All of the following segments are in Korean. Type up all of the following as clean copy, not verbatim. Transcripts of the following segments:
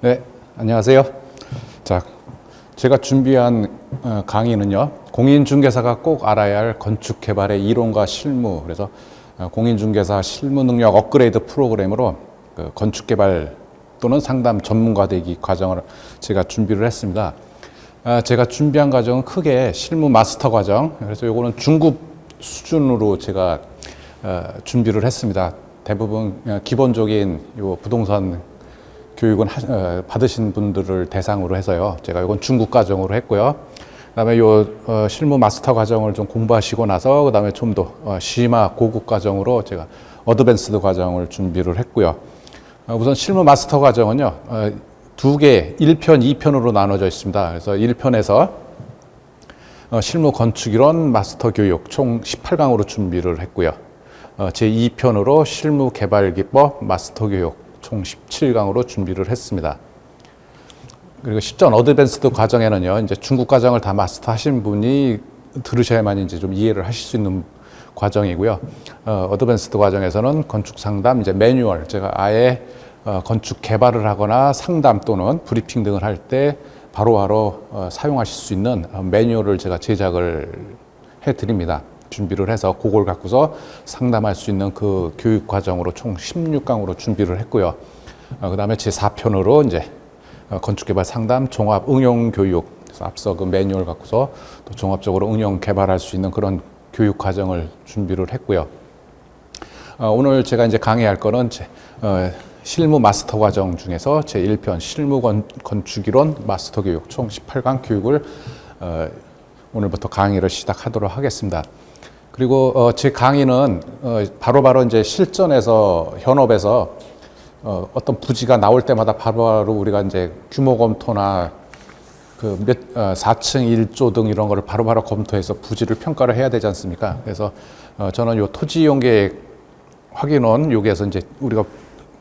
네, 안녕하세요. 자, 제가 준비한 강의는요, 공인중개사가 꼭 알아야 할 건축개발의 이론과 실무, 그래서 공인중개사 실무 능력 업그레이드 프로그램으로 그 건축개발 또는 상담 전문가 되기 과정을 제가 준비를 했습니다. 제가 준비한 과정은 크게 실무 마스터 과정, 그래서 요거는 중급 수준으로 제가 준비를 했습니다. 대부분 기본적인 요 부동산 교육은 받으신 분들을 대상으로 해서요. 제가 이건 중급 과정으로 했고요. 그다음에 요 실무 마스터 과정을 좀 공부하시고 나서 그다음에 좀 더 심화 고급 과정으로 제가 어드밴스드 과정을 준비를 했고요. 우선 실무 마스터 과정은요. 두 개, 1편, 2편으로 나눠져 있습니다. 그래서 1편에서 실무 건축 이론 마스터 교육 총 18강으로 준비를 했고요. 제 2편으로 실무 개발 기법 마스터 교육 총 17강으로 준비를 했습니다. 그리고 실전 어드밴스드 과정에는요, 이제 중급 과정을 다 마스터하신 분이 들으셔야만 이제 좀 이해를 하실 수 있는 과정이고요. 어드밴스드 과정에서는 건축 상담, 이제 매뉴얼, 제가 아예 건축 개발을 하거나 상담 또는 브리핑 등을 할 때 바로바로 사용하실 수 있는 매뉴얼을 제가 제작을 해드립니다. 준비를 해서 그걸 갖고서 상담할 수 있는 그 교육 과정으로 총 16강으로 준비를 했고요. 그 다음에 제 4편으로 이제 건축개발 상담 종합 응용 교육, 그래서 앞서 그 매뉴얼 갖고서 또 종합적으로 응용 개발할 수 있는 그런 교육 과정을 준비를 했고요. 오늘 제가 이제 강의할 거는 실무 마스터 과정 중에서 제 1편 실무 건축이론 마스터 교육 총 18강 교육을 오늘부터 강의를 시작하도록 하겠습니다. 그리고 제 강의는 바로바로 이제 실전에서 현업에서 어떤 부지가 나올 때마다 바로바로 우리가 이제 규모 검토나 그 4층 1조 등 이런 거를 바로바로 검토해서 부지를 평가를 해야 되지 않습니까? 그래서 저는 요 토지 이용 계획 확인원 여기에서 이제 우리가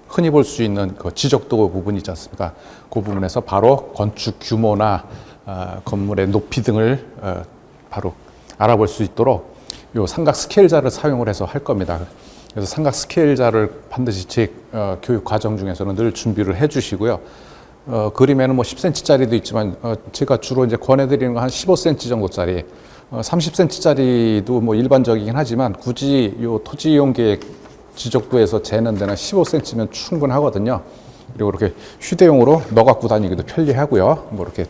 흔히 볼 수 있는 그 지적도 부분 있지 않습니까? 그 부분에서 바로 건축 규모나 건물의 높이 등을 바로 알아볼 수 있도록 요 삼각 스케일자를 사용을 해서 할 겁니다. 그래서 삼각 스케일자를 반드시 제 교육 과정 중에서는 늘 준비를 해 주시고요. 그림에는 뭐 10cm짜리도 있지만 제가 주로 이제 권해드리는 거 한 15cm 정도짜리, 30cm짜리도 뭐 일반적이긴 하지만 굳이 요 토지 이용 계획 지적도에서 재는 데는 15cm면 충분하거든요. 그리고 이렇게 휴대용으로 넣어 갖고 다니기도 편리하고요. 뭐 이렇게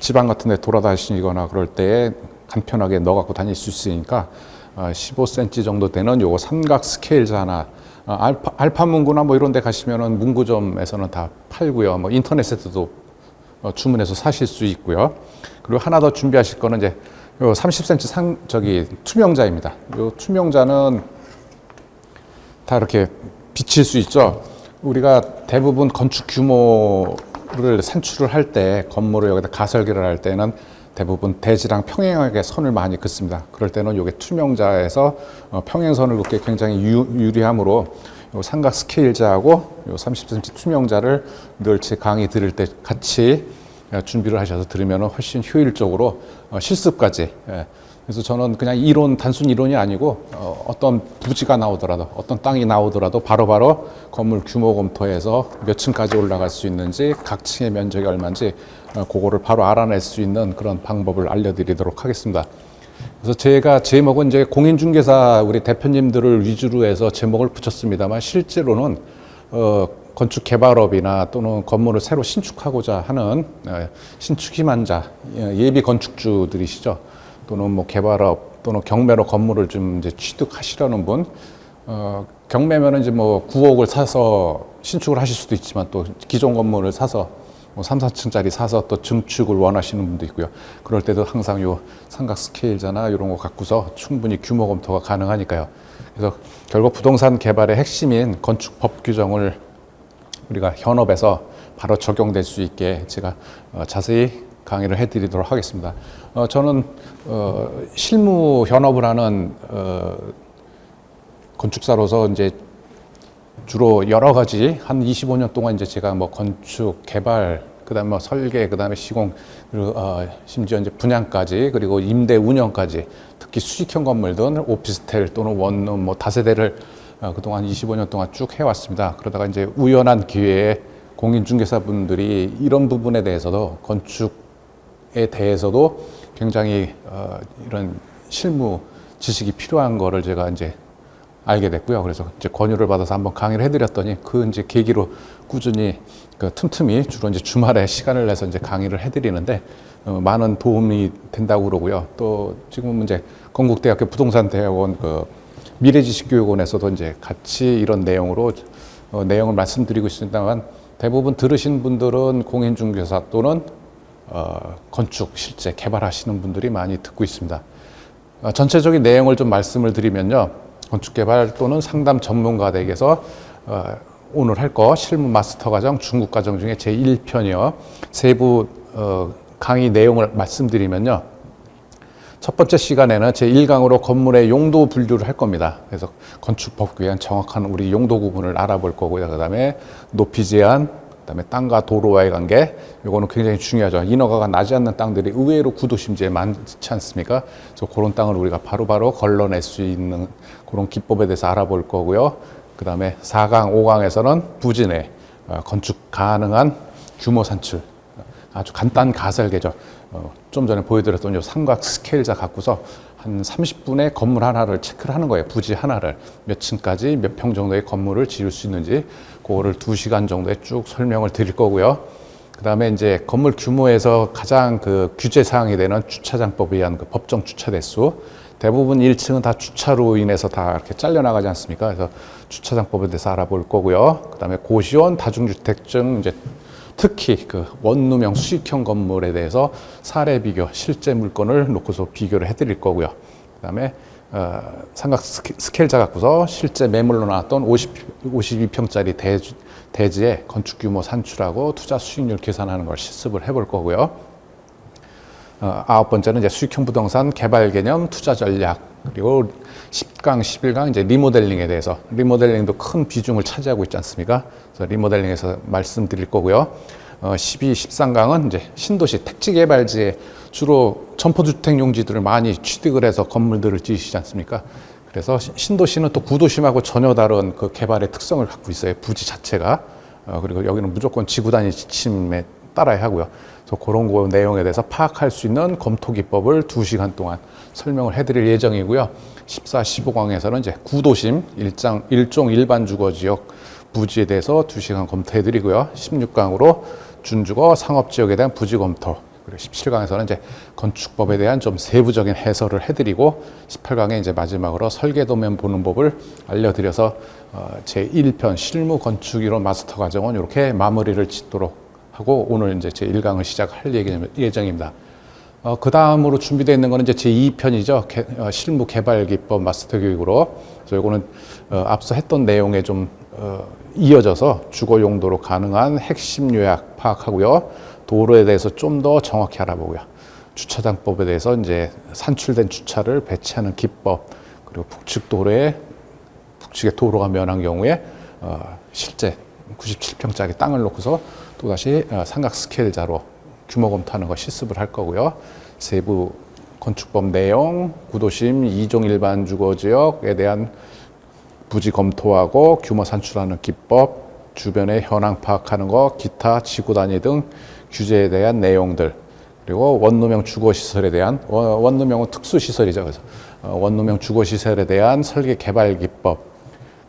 지방 같은 데 돌아다니시거나 그럴 때 간편하게 넣어 갖고 다닐 수 있으니까 15cm 정도 되는 요거 삼각 스케일자나 알파 문구나 뭐 이런 데 가시면은 문구점에서는 다 팔고요. 뭐 인터넷에서도 주문해서 사실 수 있고요. 그리고 하나 더 준비하실 거는 이제 요 30cm 투명자입니다. 요 투명자는 다 이렇게 비칠 수 있죠. 우리가 대부분 건축 규모를 산출을 할 때 건물을 여기다 가설계를 할 때는 대부분 대지랑 평행하게 선을 많이 긋습니다. 그럴 때는 이게 투명자에서 평행선을 긋기 굉장히 유리하므로 요 삼각 스케일자하고 요 30cm 투명자를 늘 제 강의 들을 때 같이 준비를 하셔서 들으면 훨씬 효율적으로 실습까지. 그래서 저는 그냥 단순 이론이 아니고 어떤 부지가 나오더라도 어떤 땅이 나오더라도 바로바로 건물 규모 검토해서 몇 층까지 올라갈 수 있는지 각 층의 면적이 얼마인지 그거를 바로 알아낼 수 있는 그런 방법을 알려드리도록 하겠습니다. 그래서 제가 제목은 이제 공인중개사 우리 대표님들을 위주로 해서 제목을 붙였습니다만 실제로는 건축 개발업이나 또는 건물을 새로 신축하고자 하는 신축 희망자, 예비 건축주들이시죠. 또는 뭐 개발업 또는 경매로 건물을 좀 이제 취득하시려는 분, 경매면은 이제 뭐 9억을 사서 신축을 하실 수도 있지만 또 기존 건물을 사서 뭐 3, 4층짜리 사서 또 증축을 원하시는 분도 있고요. 그럴 때도 항상 요 삼각 스케일자나 이런 거 갖고서 충분히 규모 검토가 가능하니까요. 그래서 결국 부동산 개발의 핵심인 건축법 규정을 우리가 현업에서 바로 적용될 수 있게 제가 자세히 강의를 해드리도록 하겠습니다. 저는 실무 현업을 하는 건축사로서 이제 주로 여러 가지 한 25년 동안 이제 제가 뭐 건축 개발, 그다음에 뭐 설계, 그다음에 시공, 그리고 심지어 이제 분양까지, 그리고 임대 운영까지, 특히 수직형 건물들, 오피스텔 또는 원룸 뭐 다세대를 그동안 25년 동안 쭉 해왔습니다. 그러다가 이제 우연한 기회에 공인중개사분들이 이런 부분에 대해서도 건축에 대해서도 굉장히 이런 실무 지식이 필요한 거를 제가 이제 알게 됐고요. 그래서 이제 권유를 받아서 한번 강의를 해드렸더니 그 이제 계기로 꾸준히 그 틈틈이 주로 이제 주말에 시간을 내서 이제 강의를 해드리는데 많은 도움이 된다고 그러고요. 또 지금은 이제 건국대학교 부동산대학원 그 미래지식교육원에서도 이제 같이 이런 내용으로 내용을 말씀드리고 있습니다만 대부분 들으신 분들은 공인중개사 또는 건축 실제 개발하시는 분들이 많이 듣고 있습니다. 전체적인 내용을 좀 말씀을 드리면요. 건축개발 또는 상담 전문가에게서 오늘 할 거 실무 마스터 과정, 중급 과정 중에 제1편이요. 세부 강의 내용을 말씀드리면요. 첫 번째 시간에는 제1강으로 건물의 용도 분류를 할 겁니다. 그래서 건축법규에 의한 정확한 우리 용도 구분을 알아볼 거고요. 그 다음에 높이 제한, 그 다음에 땅과 도로와의 관계, 이거는 굉장히 중요하죠. 인허가가 나지 않는 땅들이 의외로 구도심지에 많지 않습니까? 그래서 그런 땅을 우리가 바로바로 걸러낼 수 있는 그런 기법에 대해서 알아볼 거고요. 그 다음에 4강, 5강에서는 부지 내 건축 가능한 규모 산출, 아주 간단 가설계죠. 좀 전에 보여드렸던 요 삼각 스케일자 갖고서 한 30분에 건물 하나를 체크를 하는 거예요. 부지 하나를 몇 층까지 몇 평 정도의 건물을 지을 수 있는지 그거를 2시간 정도에 쭉 설명을 드릴 거고요. 그 다음에 이제 건물 규모에서 가장 그 규제 사항이 되는 주차장법에 의한 그 법정 주차 대수, 대부분 1층은 다 주차로 인해서 다 이렇게 잘려나가지 않습니까? 그래서 주차장법에 대해서 알아볼 거고요. 그 다음에 고시원 다중주택증, 이제 특히 그 원룸형 수익형 건물에 대해서 사례 비교, 실제 물건을 놓고서 비교를 해드릴 거고요. 그 다음에 삼각 스케일자 갖고서 실제 매물로 나왔던 52평짜리 대지의 건축 규모 산출하고 투자 수익률 계산하는 걸 실습을 해볼 거고요. 9번째는 이제 수익형 부동산 개발 개념, 투자 전략, 그리고 10강, 11강 이제 리모델링에 대해서, 리모델링도 큰 비중을 차지하고 있지 않습니까? 그래서 리모델링에서 말씀드릴 거고요. 12, 13강은 이제 신도시 택지 개발지에 주로 점포주택 용지들을 많이 취득을 해서 건물들을 지으시지 않습니까? 그래서 신도시는 또 구도심하고 전혀 다른 그 개발의 특성을 갖고 있어요. 부지 자체가. 그리고 여기는 무조건 지구 단위 지침에 따라야 하고요. 그래서 그런 거 내용에 대해서 파악할 수 있는 검토 기법을 2시간 동안 설명을 해드릴 예정이고요. 14, 15강에서는 이제 구도심, 일종 일반 주거 지역 부지에 대해서 2시간 검토해드리고요. 16강으로 준주거 상업지역에 대한 부지 검토, 그리고 17강에서는 이제 건축법에 대한 좀 세부적인 해설을 해드리고 18강에 이제 마지막으로 설계도면 보는 법을 알려드려서 제1편 실무 건축 이론 마스터 과정은 이렇게 마무리를 짓도록 하고 오늘 이제 제1강을 시작할 예정입니다. 그 다음으로 준비되어 있는 거는 이제 제2편이죠. 실무 개발 기법 마스터 교육으로. 그래서 이거는 앞서 했던 내용에 좀 이어져서 주거 용도로 가능한 핵심 요약 파악하고요. 도로에 대해서 좀 더 정확히 알아보고요. 주차장법에 대해서 이제 산출된 주차를 배치하는 기법, 그리고 북측에 도로가 면한 경우에 실제 97평짜리 땅을 놓고서 또다시 삼각 스케일자로 규모 검토하는 거 실습을 할 거고요. 세부 건축법 내용, 구도심, 2종 일반 주거지역에 대한 부지 검토하고 규모 산출하는 기법, 주변의 현황 파악하는 거, 기타 지구 단위 등 규제에 대한 내용들, 그리고 원룸형 주거시설에 대한, 원룸형은 특수시설이죠. 그래서 원룸형 주거시설에 대한 설계 개발 기법,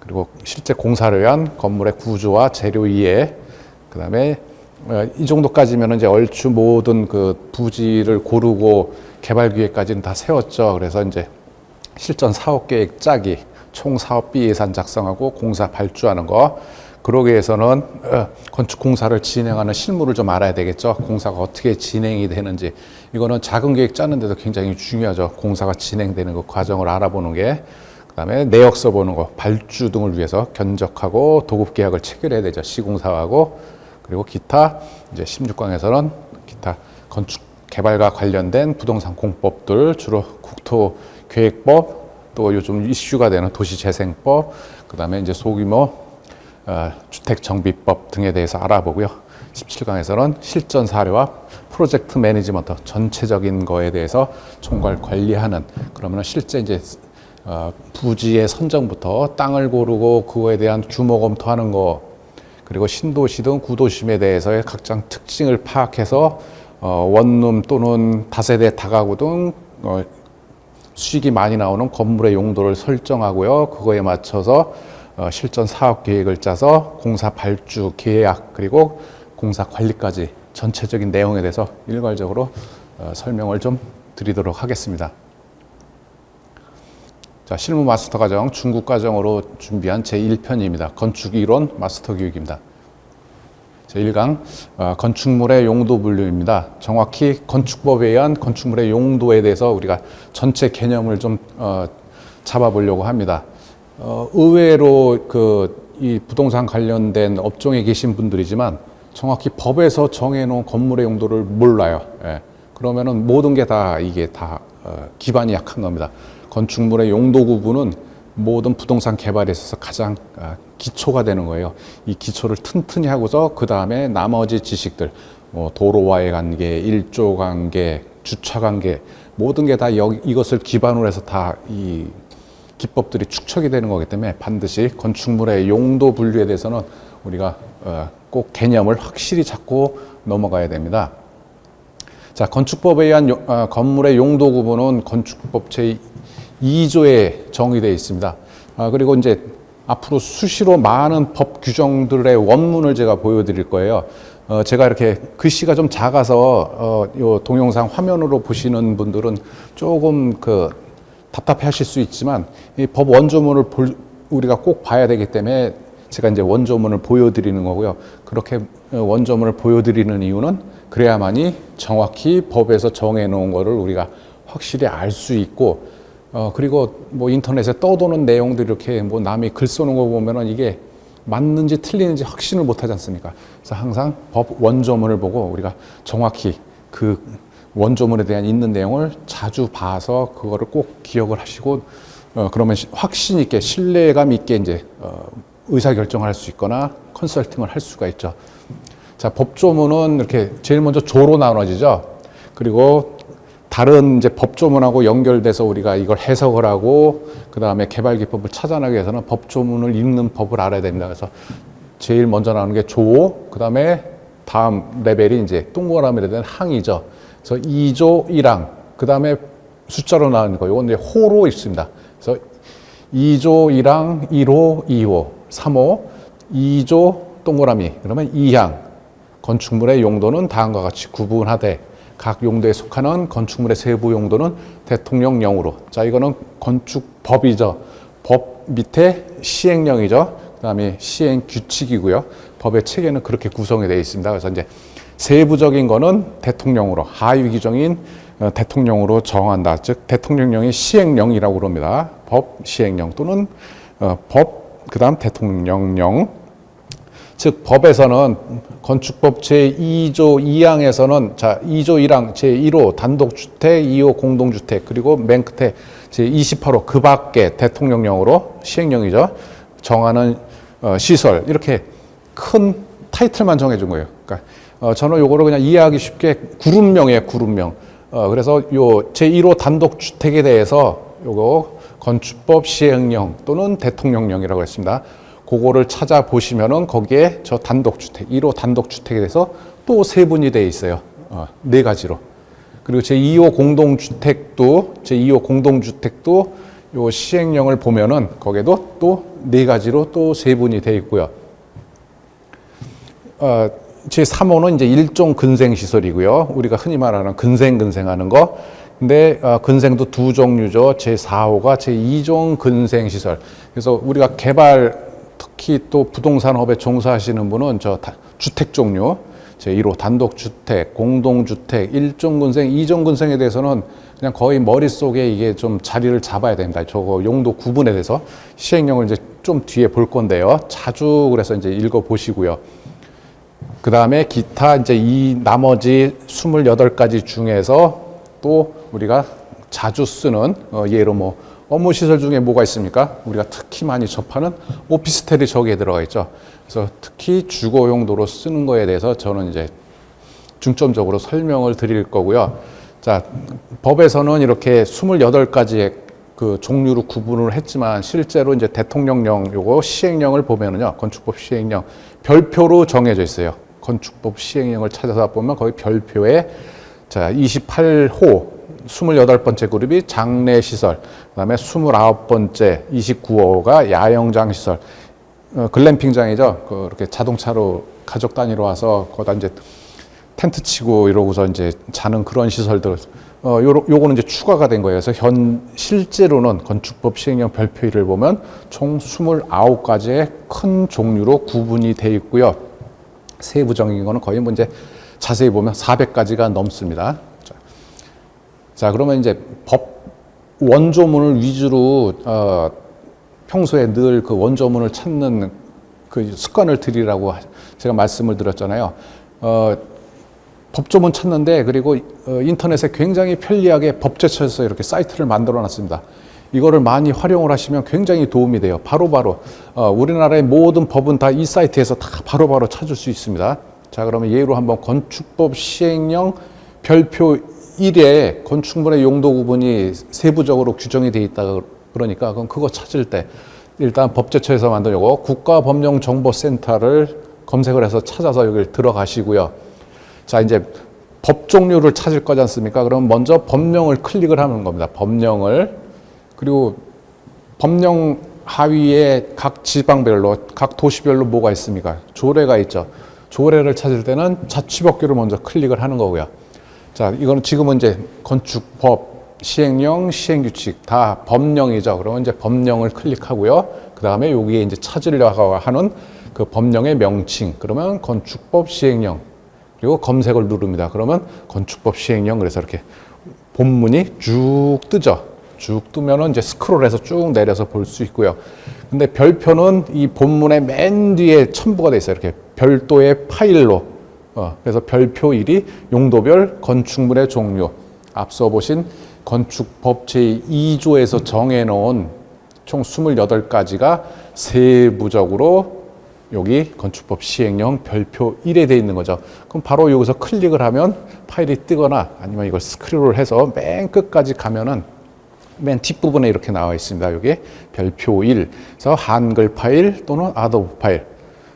그리고 실제 공사를 위한 건물의 구조와 재료 이해, 그 다음에 이 정도까지면 이제 얼추 모든 그 부지를 고르고 개발 기획까지는 다 세웠죠. 그래서 이제 실전 사업 계획 짜기, 총 사업비 예산 작성하고 공사 발주하는 거. 그러기 위해서는 건축 공사를 진행하는 실무를 좀 알아야 되겠죠. 공사가 어떻게 진행이 되는지. 이거는 작은 계획 짜는데도 굉장히 중요하죠. 공사가 진행되는 그 과정을 알아보는 게. 그다음에 내역서 보는 거, 발주 등을 위해서 견적하고 도급 계약을 체결해야 되죠. 시공사하고. 그리고 기타, 이제 16강에서는 기타 건축 개발과 관련된 부동산 공법들, 주로 국토계획법, 또 요즘 이슈가 되는 도시재생법, 그다음에 이제 소규모 주택정비법 등에 대해서 알아보고요. 17강에서는 실전 사례와 프로젝트 매니지먼트, 전체적인 거에 대해서 총괄 관리하는, 그러면 실제 이제 부지의 선정부터 땅을 고르고 그거에 대한 규모 검토하는 거, 그리고 신도시 등 구도심에 대해서의 각종 특징을 파악해서 원룸 또는 다세대 다가구 등 수익이 많이 나오는 건물의 용도를 설정하고요. 그거에 맞춰서 실전 사업 계획을 짜서 공사 발주 계약 그리고 공사 관리까지 전체적인 내용에 대해서 일괄적으로 설명을 좀 드리도록 하겠습니다. 자, 실무 마스터 과정 중급 과정으로 준비한 제1편입니다. 건축 이론 마스터 교육입니다. 제1강 건축물의 용도 분류입니다. 정확히 건축법에 의한 건축물의 용도에 대해서 우리가 전체 개념을 좀 잡아보려고 합니다. 의외로 이 부동산 관련된 업종에 계신 분들이지만 정확히 법에서 정해놓은 건물의 용도를 몰라요. 예. 그러면은 모든 게 다 이게 다 기반이 약한 겁니다. 건축물의 용도 구분은 모든 부동산 개발에 있어서 가장 기초가 되는 거예요. 이 기초를 튼튼히 하고서 그 다음에 나머지 지식들, 뭐 도로와의 관계, 일조 관계, 주차 관계, 모든 게 다 이것을 기반으로 해서 다 이 기법들이 축적이 되는 거기 때문에 반드시 건축물의 용도 분류에 대해서는 우리가 꼭 개념을 확실히 잡고 넘어가야 됩니다. 자, 건축법에 의한 건물의 용도 구분은 건축법 제2조에 정의되어 있습니다. 그리고 이제 앞으로 수시로 많은 법 규정들의 원문을 제가 보여드릴 거예요. 제가 이렇게 글씨가 좀 작아서 요 동영상 화면으로 보시는 분들은 조금 답답해 하실 수 있지만 이 법 원조문을 우리가 꼭 봐야 되기 때문에 제가 이제 원조문을 보여드리는 거고요. 그렇게 원조문을 보여드리는 이유는 그래야만이 정확히 법에서 정해놓은 거를 우리가 확실히 알 수 있고, 그리고 뭐 인터넷에 떠도는 내용들 이렇게 뭐 남이 글 써놓은 거 보면은 이게 맞는지 틀리는지 확신을 못 하지 않습니까? 그래서 항상 법 원조문을 보고 우리가 정확히 그 원조문에 대한 있는 내용을 자주 봐서 그거를 꼭 기억을 하시고, 그러면 확신 있게 신뢰감 있게 이제 의사결정을 할 수 있거나 컨설팅을 할 수가 있죠. 자, 법조문은 이렇게 제일 먼저 조로 나눠지죠. 그리고 다른 이제 법조문하고 연결돼서 우리가 이걸 해석을 하고 그 다음에 개발 기법을 찾아내기 위해서는 법조문을 읽는 법을 알아야 됩니다. 그래서 제일 먼저 나오는 게 조, 그 다음에 다음 레벨이 이제 동그라미로 된 항이죠. 그래서 2조 1항, 그 다음에 숫자로 나오는 거, 이건 이제 호로 있습니다. 그래서 2조 1항, 1호, 2호, 3호, 2조 동그라미, 그러면 2항. 건축물의 용도는 다음과 같이 구분하되 각 용도에 속하는 건축물의 세부 용도는 대통령령으로. 자, 이거는 건축법이죠. 법 밑에 시행령이죠. 그 다음에 시행 규칙이고요. 법의 체계는 그렇게 구성이 되어 있습니다. 그래서 이제 세부적인 거는 대통령으로, 하위 규정인 대통령으로 정한다. 즉, 대통령령이 시행령이라고 그럽니다. 법 시행령 또는 법, 그 다음 대통령령. 즉, 법에서는 건축법 제2조 2항에서는 자, 2조 1항 제1호 단독주택, 2호 공동주택, 그리고 맨 끝에 제28호 그 밖에 대통령령으로 시행령이죠. 정하는 시설, 이렇게 큰 타이틀만 정해준 거예요. 그러니까 저는 요거를 그냥 이해하기 쉽게 구름명이에요, 구름명. 그래서 요 제1호 단독주택에 대해서 요거 건축법 시행령 또는 대통령령이라고 했습니다. 그거를 찾아보시면은 거기에 저 단독주택, 1호 단독주택에 대해서 또 세분이 되어 있어요. 네 가지로. 그리고 제2호 공동주택도 요 시행령을 보면은 거기에도 또 네 가지로 또 세분이 되어 있고요. 제3호는 이제 일종 근생시설이고요. 우리가 흔히 말하는 근생하는 거. 근데 근생도 두 종류죠. 제4호가 제2종 근생시설. 그래서 우리가 개발, 특히 또 부동산업에 종사하시는 분은 저 주택 종류, 제1호 단독주택, 공동주택, 1종 근생, 2종 근생에 대해서는 그냥 거의 머릿속에 이게 좀 자리를 잡아야 됩니다. 저거 용도 구분에 대해서 시행령을 이제 좀 뒤에 볼 건데요. 자주 그래서 이제 읽어보시고요. 그 다음에 기타 이제 이 나머지 28가지 중에서 또 우리가 자주 쓰는 예로 뭐 업무시설 중에 뭐가 있습니까? 우리가 특히 많이 접하는 오피스텔이 저기에 들어가 있죠. 그래서 특히 주거 용도로 쓰는 거에 대해서 저는 이제 중점적으로 설명을 드릴 거고요. 자, 법에서는 이렇게 28가지의 그 종류로 구분을 했지만 실제로 이제 대통령령 요거 시행령을 보면은요, 건축법 시행령 별표로 정해져 있어요. 건축법 시행령을 찾아서 보면 거기 별표에 자 28호 28번째 그룹이 장례시설, 그다음에 29번째 29호가 야영장 시설, 글램핑장이죠. 그렇게 자동차로 가족 단위로 와서 거기다 이제 텐트 치고 이러고서 이제 자는 그런 시설들, 요거는 이제 추가가 된 거예요. 그래서 실제로는 건축법 시행령 별표 1을 보면 총 29가지의 큰 종류로 구분이 돼 있고요. 세부적인 거는 거의 뭐 이제 자세히 보면 400가지가 넘습니다. 자, 그러면 이제 법 원조문을 위주로 평소에 늘 그 원조문을 찾는 그 습관을 들이라고 제가 말씀을 드렸잖아요. 법조문 찾는데, 그리고 인터넷에 굉장히 편리하게 법제처에서 이렇게 사이트를 만들어 놨습니다. 이거를 많이 활용을 하시면 굉장히 도움이 돼요. 바로바로 우리나라의 모든 법은 다 이 사이트에서 다 바로바로 찾을 수 있습니다. 자, 그러면 예로 한번 건축법 시행령 별표 1에 건축물의 용도 구분이 세부적으로 규정이 되어 있다 그러니까 그럼 그거 찾을 때 일단 법제처에서 만든 요거 국가법령정보센터를 검색을 해서 찾아서 여기를 들어가시고요. 자, 이제 법 종류를 찾을 거지 않습니까? 그럼 먼저 법령을 클릭을 하는 겁니다. 법령을. 그리고 법령 하위에 각 지방별로, 각 도시별로 뭐가 있습니까? 조례가 있죠. 조례를 찾을 때는 자치법규를 먼저 클릭을 하는 거고요. 자, 이거는 지금은 이제 건축법, 시행령, 시행규칙 다 법령이죠. 그러면 이제 법령을 클릭하고요. 그 다음에 여기에 이제 찾으려고 하는 그 법령의 명칭. 그러면 건축법 시행령. 그리고 검색을 누릅니다. 그러면 건축법 시행령. 그래서 이렇게 본문이 쭉 뜨죠. 쭉 뜨면은 이제 스크롤해서 쭉 내려서 볼 수 있고요. 근데 별표는 이 본문의 맨 뒤에 첨부가 돼 있어요. 이렇게 별도의 파일로. 그래서 별표 1이 용도별 건축물의 종류. 앞서 보신 건축법 제2조에서 정해놓은 총 28가지가 세부적으로 여기 건축법 시행령 별표 1에 되어 있는 거죠. 그럼 바로 여기서 클릭을 하면 파일이 뜨거나 아니면 이걸 스크롤을 해서 맨 끝까지 가면은 맨 뒷부분에 이렇게 나와 있습니다. 여기 별표 1. 그래서 한글 파일 또는 아도be 파일.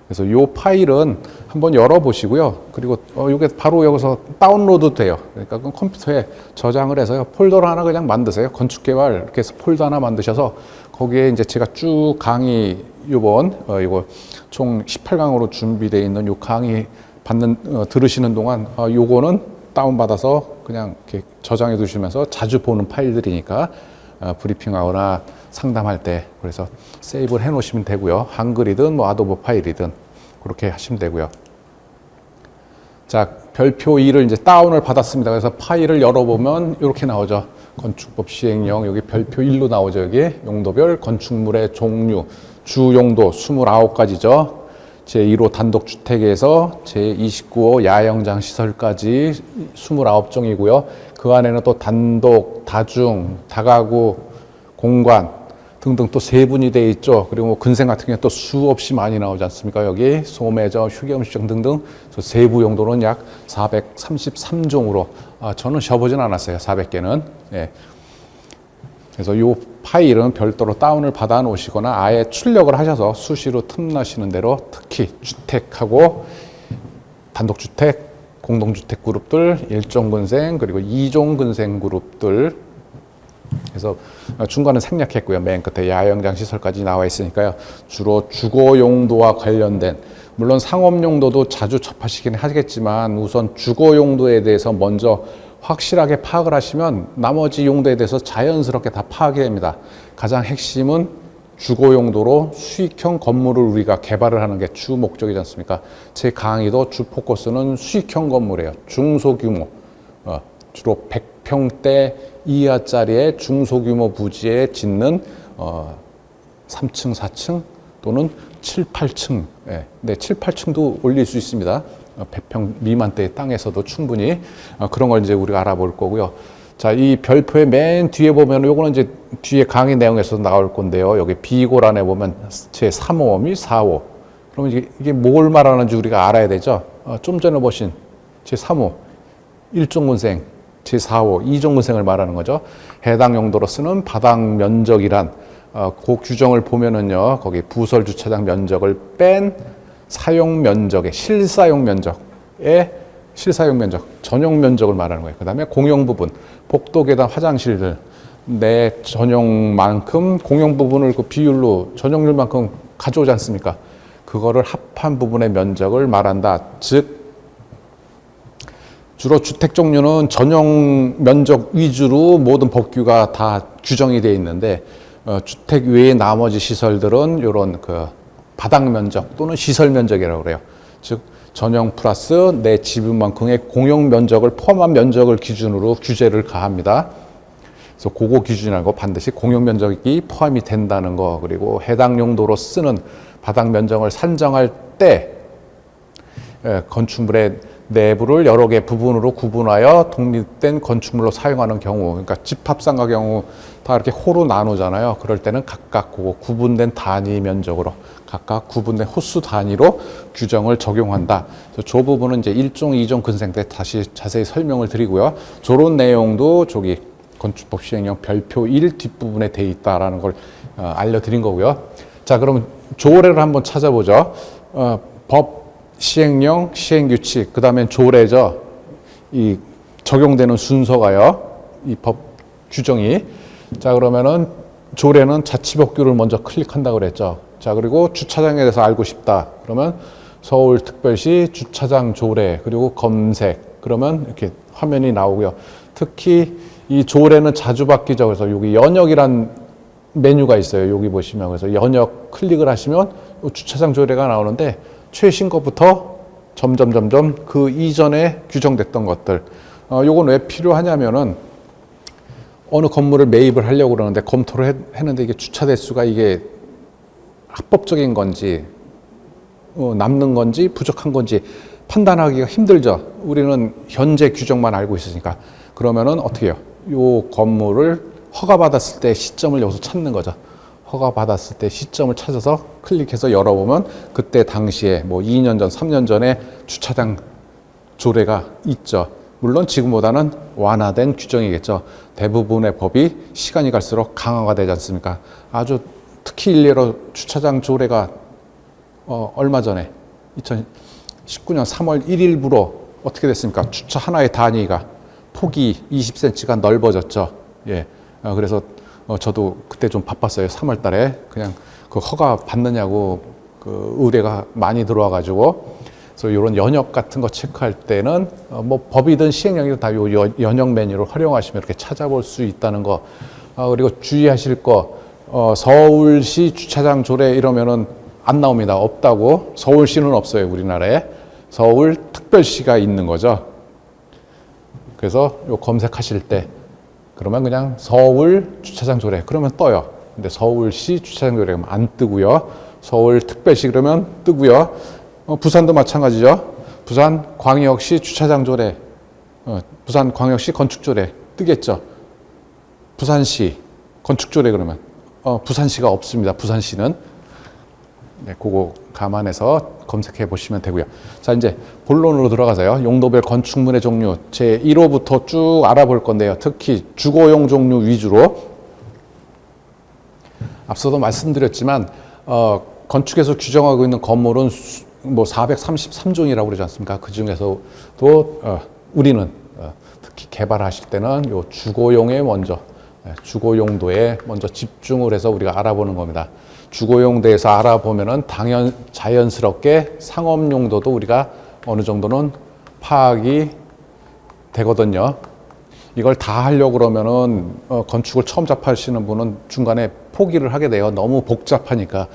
그래서 이 파일은 한번 열어보시고요. 그리고 이게 바로 여기서 다운로드 돼요. 그러니까 그 컴퓨터에 저장을 해서요. 폴더를 하나 그냥 만드세요. 건축개발 이렇게 해서 폴더 하나 만드셔서 거기에 이제 제가 쭉 강의 이거 총 18강으로 준비되어 있는 요 강의 들으시는 동안 요거는 다운받아서 그냥 이렇게 저장해 두시면서 자주 보는 파일들이니까 브리핑하거나 상담할 때 그래서 세이브를 해 놓으시면 되고요. 한글이든 뭐 아도be 파일이든 그렇게 하시면 되고요. 자, 별표 2를 이제 다운을 받았습니다. 그래서 파일을 열어보면 이렇게 나오죠. 건축법 시행령 여기 별표 1로 나오죠. 여기 용도별 건축물의 종류 주용도 29가지죠. 제1호 단독주택에서 제29호 야영장 시설까지 29종이고요. 그 안에는 또 단독, 다중, 다가구, 공관 등등 또 세분이 되어 있죠. 그리고 뭐 근생 같은 경우에 또 수없이 많이 나오지 않습니까? 여기 소매점, 휴게음식점 등등 세부 용도는 약 433종으로 저는 쉬어보진 않았어요. 400개는. 예. 그래서 이 파일은 별도로 다운을 받아 놓으시거나 아예 출력을 하셔서 수시로 틈나시는 대로 특히 주택하고 단독주택, 공동주택 그룹들, 1종 근생 그리고 2종 근생 그룹들 그래서 중간은 생략했고요. 맨 끝에 야영장 시설까지 나와 있으니까요. 주로 주거 용도와 관련된 물론 상업 용도도 자주 접하시긴 하겠지만 우선 주거 용도에 대해서 먼저 확실하게 파악을 하시면 나머지 용도에 대해서 자연스럽게 다 파악이 됩니다. 가장 핵심은 주거 용도로 수익형 건물을 우리가 개발을 하는 게 주 목적이지 않습니까? 제 강의도 주 포커스는 수익형 건물이에요. 중소규모, 주로 100평대 이하짜리의 중소규모 부지에 짓는 3층, 4층 또는 7, 8층. 예. 네, 7, 8층도 올릴 수 있습니다. 100평 미만대의 땅에서도 충분히 그런 걸 이제 우리가 알아볼 거고요. 자, 이 별표의 맨 뒤에 보면 요거는 이제 뒤에 강의 내용에서 나올 건데요. 여기 비고란에 보면 제 3호 및 4호. 그러면 이게 뭘 말하는지 우리가 알아야 되죠. 좀 전에 보신 제 3호 1종 근생 제4호 이종근생을 말하는 거죠. 해당 용도로 쓰는 바닥 면적이란 그 규정을 보면은요, 거기 부설 주차장 면적을 뺀 사용 면적의 실사용 면적의 실사용 면적, 전용 면적을 말하는 거예요. 그 다음에 공용 부분, 복도, 계단, 화장실들 내 전용만큼 공용 부분을 그 비율로 전용률만큼 가져오지 않습니까? 그거를 합한 부분의 면적을 말한다. 즉 주로 주택 종류는 전용 면적 위주로 모든 법규가 다 규정이 되어 있는데 주택 외의 나머지 시설들은 이런 그 바닥 면적 또는 시설 면적이라고 그래요. 즉 전용 플러스 내 지분만큼의 공용 면적을 포함한 면적을 기준으로 규제를 가합니다. 그래서 그거 기준이라고 반드시 공용 면적이 포함이 된다는 거, 그리고 해당 용도로 쓰는 바닥 면적을 산정할 때 건축물의 내부를 여러 개 부분으로 구분하여 독립된 건축물로 사용하는 경우, 그러니까 집합상가 경우 다 이렇게 호로 나누잖아요. 그럴 때는 각각 그거 구분된 단위 면적으로, 각각 구분된 호수 단위로 규정을 적용한다. 그래서 저 부분은 이제 1종, 2종 근생 때 다시 자세히 설명을 드리고요. 저런 내용도 저기 건축법 시행령 별표 1 뒷부분에 돼 있다라는 걸 알려드린 거고요. 자, 그러면 조례를 한번 찾아보죠. 법 시행령, 시행규칙, 그 다음엔 조례죠. 이 적용되는 순서가요. 이 법 규정이. 자, 그러면은 조례는 자치법규를 먼저 클릭한다고 그랬죠. 자, 그리고 주차장에 대해서 알고 싶다. 그러면 서울특별시 주차장 조례, 그리고 검색. 그러면 이렇게 화면이 나오고요. 특히 이 조례는 자주 바뀌죠. 그래서 여기 연역이란 메뉴가 있어요. 여기 보시면. 그래서 연역 클릭을 하시면 주차장 조례가 나오는데 최신 것부터 점점 그 이전에 규정됐던 것들. 요건 왜 필요하냐면은 어느 건물을 매입을 하려고 그러는데 검토를 했는데 이게 주차 대수가 이게 합법적인 건지 남는 건지 부족한 건지 판단하기가 힘들죠. 우리는 현재 규정만 알고 있으니까. 그러면은 어떻게 해요? 요 건물을 허가받았을 때 시점을 여기서 찾는 거죠. 허가받았을 때 시점을 찾아서 클릭해서 열어보면 그때 당시에 뭐 2년 전, 3년 전에 주차장 조례가 있죠. 물론 지금보다는 완화된 규정이겠죠. 대부분의 법이 시간이 갈수록 강화가 되지 않습니까? 아주 특히 일례로 주차장 조례가 얼마 전에 2019년 3월 1일부로 어떻게 됐습니까? 주차 하나의 단위가 폭이 20cm가 넓어졌죠. 예. 그래서 저도 그때 좀 바빴어요. 3월 달에 그냥 그 허가 받느냐고 그 의뢰가 많이 들어와 가지고, 그래서 이런 연역 같은 거 체크할 때는 뭐 법이든 시행령이든 다 요 연역 메뉴를 활용하시면 이렇게 찾아볼 수 있다는 거. 그리고 주의하실 거, 서울시 주차장 조례 이러면은 안 나옵니다. 없다고. 서울시는 없어요. 우리나라에. 서울특별시가 있는 거죠. 그래서 요 검색하실 때 그러면 그냥 서울 주차장 조례 그러면 떠요. 근데 서울시 주차장 조례 그러면 안 뜨고요. 서울특별시 그러면 뜨고요. 부산도 마찬가지죠. 부산 광역시 주차장 조례, 부산 광역시 건축 조례 뜨겠죠. 부산시 건축 조례 그러면 부산시가 없습니다. 부산시는. 네, 그거 감안해서 검색해 보시면 되고요. 자, 이제 본론으로 들어가서요. 용도별 건축물의 종류 제 1호부터 쭉 알아볼 건데요. 특히 주거용 종류 위주로. 앞서도 말씀드렸지만 건축에서 규정하고 있는 건물은 뭐 433종이라고 그러지 않습니까? 그 중에서도 우리는 특히 개발하실 때는 요 주거용에 먼저 주거용도에 먼저 집중을 해서 우리가 알아보는 겁니다. 주거용도에서 알아보면은 자연스럽게 상업용도도 우리가 어느 정도는 파악이 되거든요. 이걸 다 하려고 그러면은 건축을 처음 접하시는 분은 중간에 포기를 하게 돼요. 너무 복잡하니까.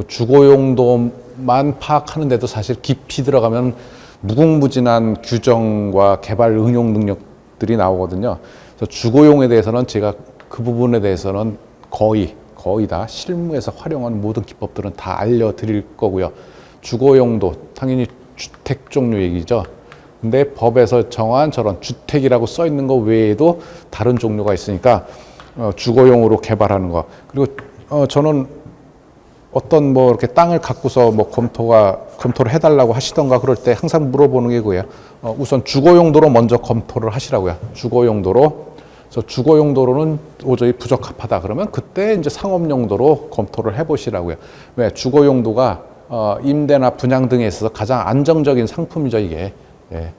주거용도만 파악하는데도 사실 깊이 들어가면 무궁무진한 규정과 개발 응용 능력들이 나오거든요. 그래서 주거용에 대해서는 제가 그 부분에 대해서는 거의 다 실무에서 활용하는 모든 기법들은 다 알려드릴 거고요. 주거용도 당연히 주택 종류 얘기죠. 근데 법에서 정한 저런 주택이라고 써 있는 거 외에도 다른 종류가 있으니까 주거용으로 개발하는 거. 그리고 저는 어떤 뭐 이렇게 땅을 갖고서 뭐 검토를 해달라고 하시던가 그럴 때 항상 물어보는 게 그거예요. 우선 주거 용도로 먼저 검토를 하시라고요. 주거 용도로. 그래서 주거 용도로는 도저히 부적합하다 그러면 그때 이제 상업 용도로 검토를 해보시라고요. 왜? 주거 용도가 임대나 분양 등에 있어서 가장 안정적인 상품이죠, 이게. 예.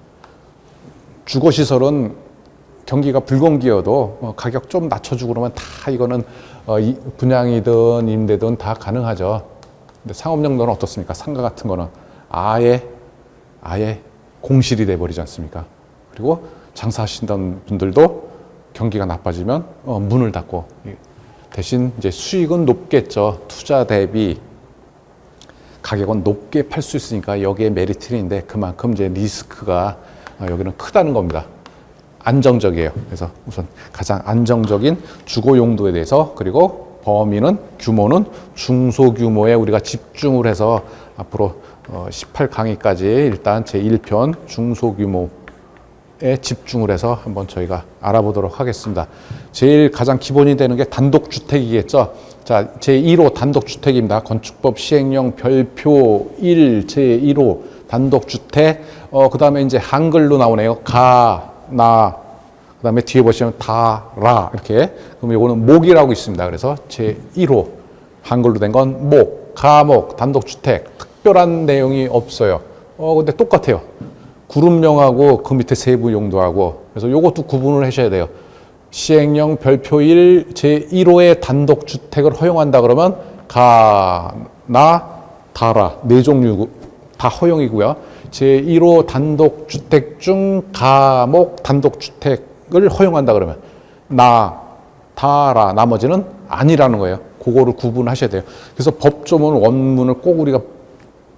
주거 시설은 경기가 불경기여도 가격 좀 낮춰주고 그러면 다 이거는 분양이든 임대든 다 가능하죠. 근데 상업 용도는 어떻습니까? 상가 같은 거는 아예 공실이 돼버리지 않습니까? 그리고 장사하시던 분들도 경기가 나빠지면 문을 닫고 대신 이제 수익은 높겠죠. 투자 대비 가격은 높게 팔 수 있으니까 여기에 메리트인데 그만큼 이제 리스크가 여기는 크다는 겁니다. 안정적이에요. 그래서 우선 가장 안정적인 주거 용도에 대해서 그리고 범위는 규모는 중소규모에 우리가 집중을 해서 앞으로 18강의까지 일단 제1편 중소규모에 집중을 해서 한번 저희가 알아보도록 하겠습니다. 제일 가장 기본이 되는 게 단독주택이겠죠. 자, 제1호 단독주택입니다. 건축법 시행령 별표 1 제1호 단독주택. 그 다음에 이제 한글로 나오네요. 나, 그 다음에 뒤에 보시면 라 이렇게. 그럼 이거는 목이라고 있습니다. 그래서 제1호 한글로 된 건 목, 가목, 단독주택. 특별한 내용이 없어요. 근데 똑같아요. 그룹명하고 그 밑에 세부 용도하고. 그래서 요것도 구분을 하셔야 돼요. 시행령 별표 1 제1호의 단독주택을 허용한다 그러면 나, 라 네 종류 다 허용이고요. 제1호 단독주택 중 가목 단독주택을 허용한다 그러면 라 나머지는 아니라는 거예요. 그거를 구분하셔야 돼요. 그래서 법조문 원문을 꼭 우리가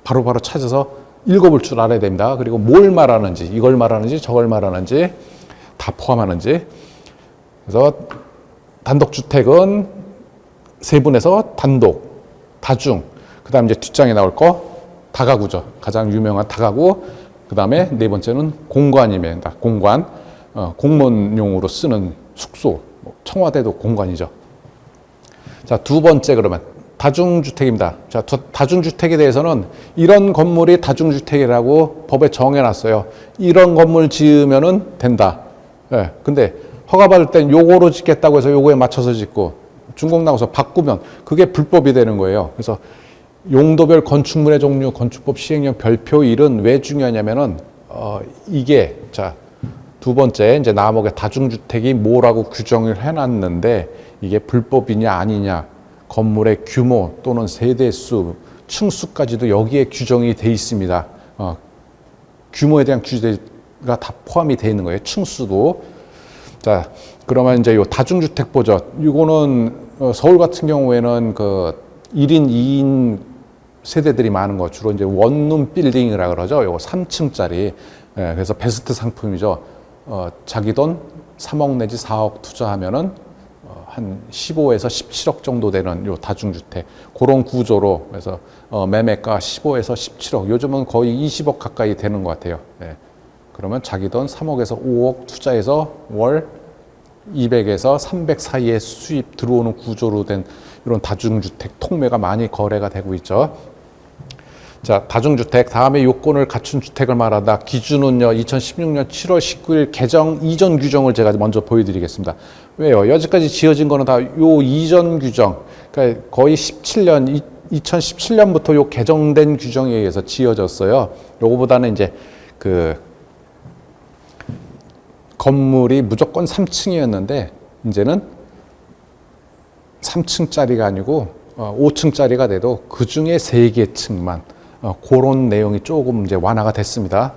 바로바로 찾아서 읽어볼 줄 알아야 됩니다. 그리고 뭘 말하는지, 이걸 말하는지, 저걸 말하는지 다 포함하는지. 그래서 단독주택은 세분해서 단독, 다중, 그 다음 이제 뒷장에 나올 거 다가구죠. 가장 유명한 다가구. 그 다음에 네 번째는 공관입니다. 공관, 공무원용으로 쓰는 숙소, 청와대도 공관이죠. 자, 두 번째 그러면 다중주택입니다. 자, 다중주택에 대해서는 이런 건물이 다중주택이라고 법에 정해놨어요. 이런 건물 지으면은 된다. 예. 근데 허가받을 땐 요거로 짓겠다고 해서 요거에 맞춰서 짓고 준공 나고서 바꾸면 그게 불법이 되는 거예요. 그래서 용도별 건축물의 종류 건축법 시행령 별표 1은 왜 중요하냐면은 이게 자, 두 번째 이제 나목의 다중주택이 뭐라고 규정을 해놨는데 이게 불법이냐 아니냐 건물의 규모 또는 세대수 층수까지도 여기에 규정이 돼 있습니다. 규모에 대한 규제가 다 포함이 되어 있는 거예요. 층수도. 자, 그러면 이제 요 다중주택 보죠. 이거는 서울 같은 경우에는 그 1인, 2인 세대들이 많은 거 주로 이제 원룸 빌딩이라 그러죠. 요거 3층짜리. 그래서 베스트 상품이죠. 자기 돈 3억 내지 4억 투자하면은 한 15에서 17억 정도 되는 요 다중주택. 그런 구조로. 그래서 매매가 15에서 17억. 요즘은 거의 20억 가까이 되는 것 같아요. 그러면 자기 돈 3억에서 5억 투자해서 월 200에서 300 사이에 수입 들어오는 구조로 된 이런 다중주택 통매가 많이 거래가 되고 있죠. 자, 다중주택 다음에 요건을 갖춘 주택을 말한다. 기준은요 2016년 7월 19일 개정 이전 규정을 제가 먼저 보여드리겠습니다. 왜요? 여지까지 지어진 거는 다 요 이전 규정, 그러니까 거의 17년 2017년부터 요 개정된 규정에 의해서 지어졌어요. 요거보다는 이제 그 건물이 무조건 3층이었는데 이제는 3층짜리가 아니고 5층짜리가 돼도 그 중에 3개 층만 그런 내용이 조금 이제 완화가 됐습니다.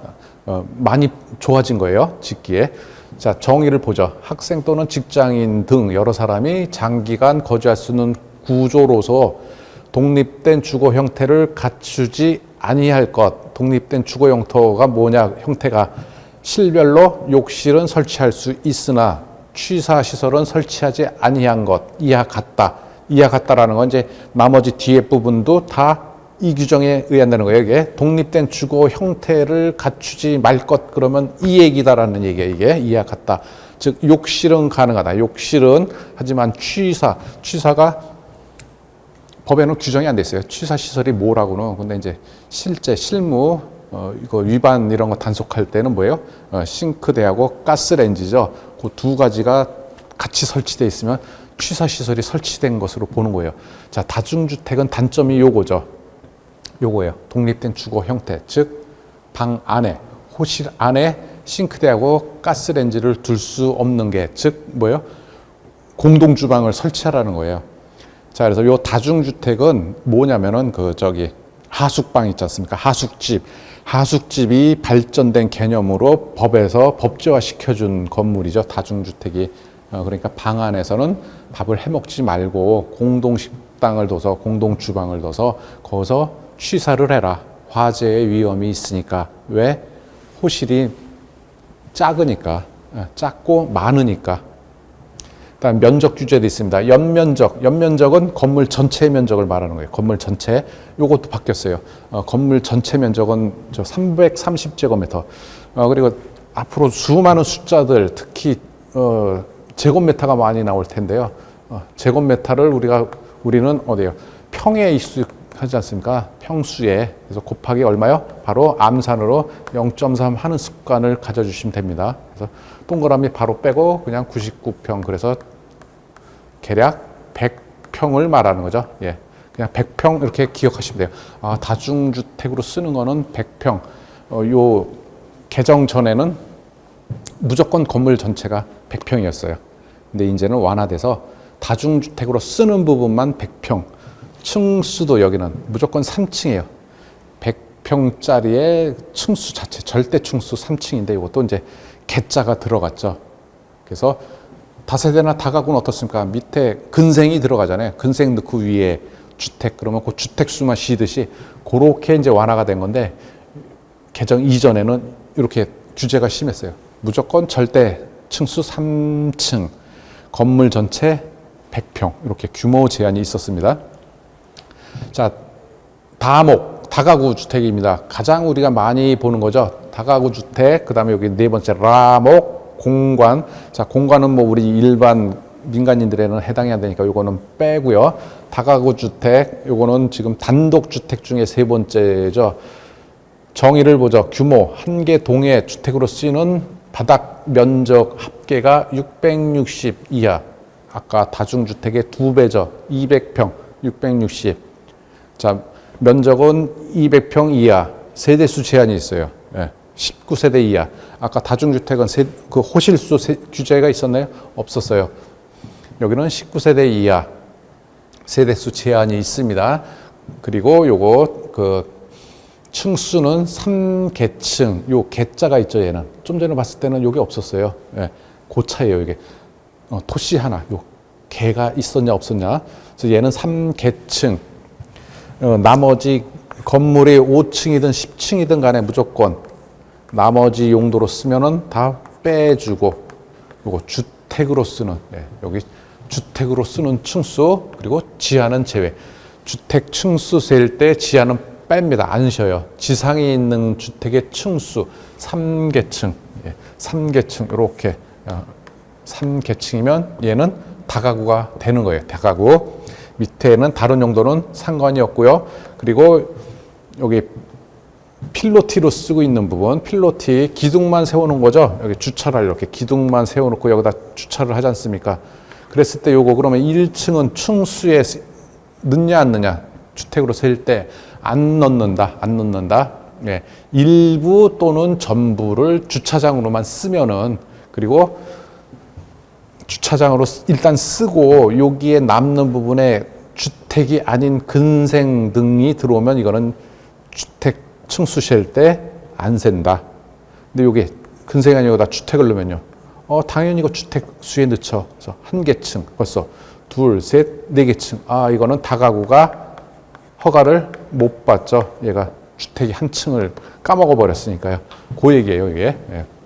많이 좋아진 거예요, 짓기에. 자, 정의를 보죠. 학생 또는 직장인 등 여러 사람이 장기간 거주할 수 있는 구조로서 독립된 주거 형태를 갖추지 아니할 것. 독립된 주거 형태가 뭐냐? 형태가 실별로 욕실은 설치할 수 있으나 취사시설은 설치하지 아니한 것. 이하 같다. 이하 같다라는 건 이제 나머지 뒤에 부분도 다 이 규정에 의한다는 거예요. 이게 독립된 주거 형태를 갖추지 말 것 그러면 이 얘기다라는 얘기예요. 이게 이하 같다. 즉 욕실은 가능하다. 욕실은 하지만 취사가 법에는 규정이 안 돼 있어요. 취사 시설이 뭐라고는. 근데 이제 실제 실무 이거 위반 이런 거 단속할 때는 뭐예요? 싱크대하고 가스레인지죠. 그 두 가지가 같이 설치되어 있으면 취사 시설이 설치된 것으로 보는 거예요. 자, 다중주택은 단점이 요거죠. 요거예요. 독립된 주거 형태, 즉 방 안에, 호실 안에 싱크대하고 가스레인지를 둘 수 없는 게, 즉 뭐예요? 공동 주방을 설치하라는 거예요. 자, 그래서 요 다중주택은 뭐냐면은 하숙방 있지 않습니까? 하숙집이 발전된 개념으로 법에서 법제화 시켜준 건물이죠. 다중주택이. 그러니까 방 안에서는 밥을 해 먹지 말고 공동 식당을 둬서, 공동 주방을 둬서 거기서 취사를 해라. 화재의 위험이 있으니까. 왜? 호실이 작으니까, 작고 많으니까. 일단 면적 규제도 있습니다. 연면적은 건물 전체 면적을 말하는 거예요. 건물 전체. 요것도 바뀌었어요. 건물 전체 면적은 330제곱미터. 그리고 앞으로 수많은 숫자들, 특히 제곱미터가 많이 나올 텐데요. 제곱미터를 우리는 어디요? 평에 익숙하지 않습니까? 평수에. 그래서 곱하기 얼마요? 바로 암산으로 0.3 하는 습관을 가져주시면 됩니다. 그래서 동그라미 바로 빼고 그냥 99평. 그래서 계략 100평을 말하는 거죠. 예. 그냥 100평 이렇게 기억하시면 돼요. 다중주택으로 쓰는 거는 100평. 요 개정 전에는 무조건 건물 전체가 100평이었어요. 근데 이제는 완화돼서 다중주택으로 쓰는 부분만 100평. 층수도 여기는 무조건 3층이에요. 100평짜리의 층수 자체, 절대 층수 3층인데 이것도 이제 개자가 들어갔죠. 그래서 다세대나 다가구는 어떻습니까? 밑에 근생이 들어가잖아요. 근생 넣고 위에 주택, 그러면 그 주택 수만 쉬듯이 그렇게 이제 완화가 된 건데, 개정 이전에는 이렇게 규제가 심했어요. 무조건 절대 층수 3층, 건물 전체 100평, 이렇게 규모 제한이 있었습니다. 자, 다가구 주택입니다. 가장 우리가 많이 보는 거죠. 다가구 주택, 그 다음에 여기 네 번째 라목, 공관. 자, 공관은 뭐 우리 일반 민간인들에는 해당이 안 되니까 요거는 빼고요. 다가구 주택, 요거는 지금 단독 주택 중에 세 번째죠. 정의를 보죠. 규모, 한 개 동의 주택으로 쓰이는 바닥 면적 합계가 660 이하. 아까 다중주택의 2배죠. 200평, 660. 자, 면적은 200평 이하. 세대수 제한이 있어요. 예, 19세대 이하. 아까 다중주택은 그 호실수 규제가 있었나요? 없었어요. 여기는 19세대 이하. 세대수 제한이 있습니다. 그리고 요거 층수는 3계층. 요 개자가 있죠, 얘는. 좀 전에 봤을 때는 요게 없었어요. 예, 그 차이에요, 이게. 토시 하나. 요 개가 있었냐 없었냐. 그래서 얘는 3계층. 나머지 건물이 5층이든 10층이든 간에 무조건 나머지 용도로 쓰면은 다 빼주고, 요거 주택으로 쓰는, 여기 주택으로 쓰는 층수, 그리고 지하는 제외. 주택 층수 셀 때 지하는 뺍니다. 안 쉬어요. 지상에 있는 주택의 층수 3계층, 3계층 이렇게 3계층이면 얘는 다가구가 되는 거예요. 다가구. 밑에는 다른 용도는 상관이 없고요. 그리고 여기 필로티로 쓰고 있는 부분, 필로티 기둥만 세워놓은 거죠. 여기 주차를 이렇게 기둥만 세워놓고 여기다 주차를 하지 않습니까? 그랬을 때 요거 그러면 1층은 층수에 넣냐 안 넣냐? 주택으로 셀 때 안 넣는다. 예. 일부 또는 전부를 주차장으로만 쓰면은, 그리고 주차장으로 일단 쓰고 여기에 남는 부분에 주택이 아닌 근생 등이 들어오면 이거는 주택 층수 셀 때 안 센다. 근데 여기 근생이 아니고 다 주택을 넣으면요. 당연히 이거 주택 수에 넣죠. 그래서 한 개층 벌써 둘, 셋, 네 개층. 이거는 다가구가 허가를 못 받죠. 얘가 주택이 한 층을 까먹어 버렸으니까요. 그 얘기예요, 이게.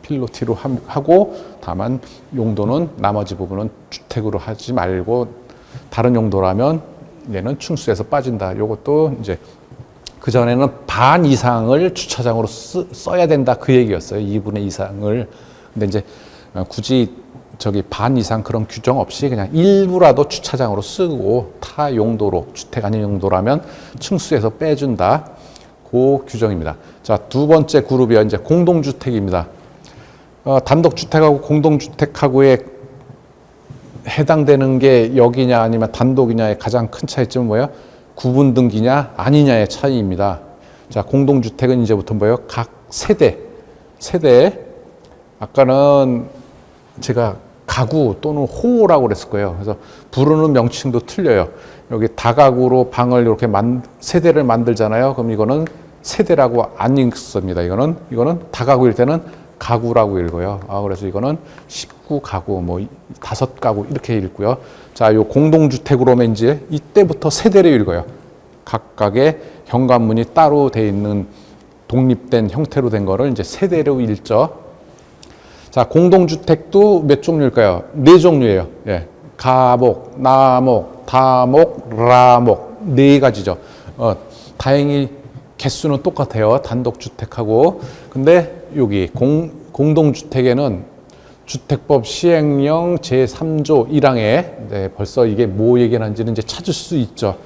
필로티로 하고, 다만 용도는 나머지 부분은 주택으로 하지 말고 다른 용도라면 얘는 층수에서 빠진다. 요것도 이제 그전에는 반 이상을 주차장으로 써야 된다, 그 얘기였어요. 2분의 이상을. 근데 이제 굳이 반 이상 그런 규정 없이 그냥 일부라도 주차장으로 쓰고 타 용도로, 주택 아닌 용도라면 층수에서 빼준다. 그 규정입니다. 자, 두 번째 그룹이 이제 공동주택입니다. 단독주택하고 공동주택하고의 해당되는 게 여기냐 아니면 단독이냐의 가장 큰 차이점은 뭐예요? 구분 등기냐 아니냐의 차이입니다. 자, 공동주택은 이제부터 뭐예요? 각 세대, 아까는 제가 가구 또는 호라고 그랬을 거예요. 그래서 부르는 명칭도 틀려요. 여기 다가구로 방을 이렇게 세대를 만들잖아요. 그럼 이거는 세대라고 안 읽습니다. 이거는 다가구일 때는 가구라고 읽어요. 그래서 이거는 19가구, 뭐 5가구 이렇게 읽고요. 자, 요 공동주택으로면 이제 이때부터 세대를 읽어요. 각각의 현관문이 따로 돼 있는 독립된 형태로 된 거를 이제 세대로 읽죠. 자, 공동주택도 몇 종류일까요? 4종류예요. 예. 가목, 나목, 다목, 라목 4가지죠. 다행히 개수는 똑같아요. 단독주택하고. 근데 여기 공동주택에는 주택법 시행령 제3조 1항에 벌써 이게 뭐 얘기하는지는 이제 찾을 수 있죠.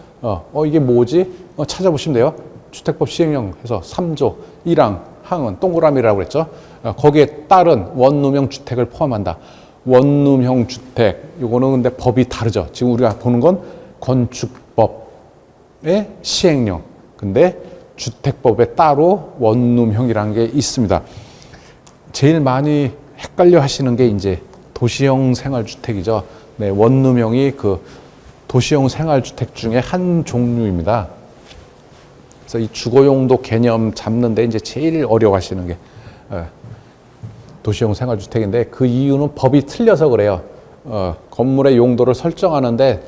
이게 뭐지? 찾아보시면 돼요. 주택법 시행령 해서 3조 1항, 항은 동그라미라고 그랬죠. 거기에 따른 원룸형 주택을 포함한다. 원룸형 주택, 요거는 근데 법이 다르죠. 지금 우리가 보는 건 건축법의 시행령. 근데 주택법에 따로 원룸형이라는 게 있습니다. 제일 많이 헷갈려 하시는 게 이제 도시형 생활주택이죠. 네, 원룸형이 그 도시형 생활주택 중에 한 종류입니다. 그래서 이 주거용도 개념 잡는데 이제 제일 어려워하시는 게 도시형 생활주택인데 그 이유는 법이 틀려서 그래요. 건물의 용도를 설정하는데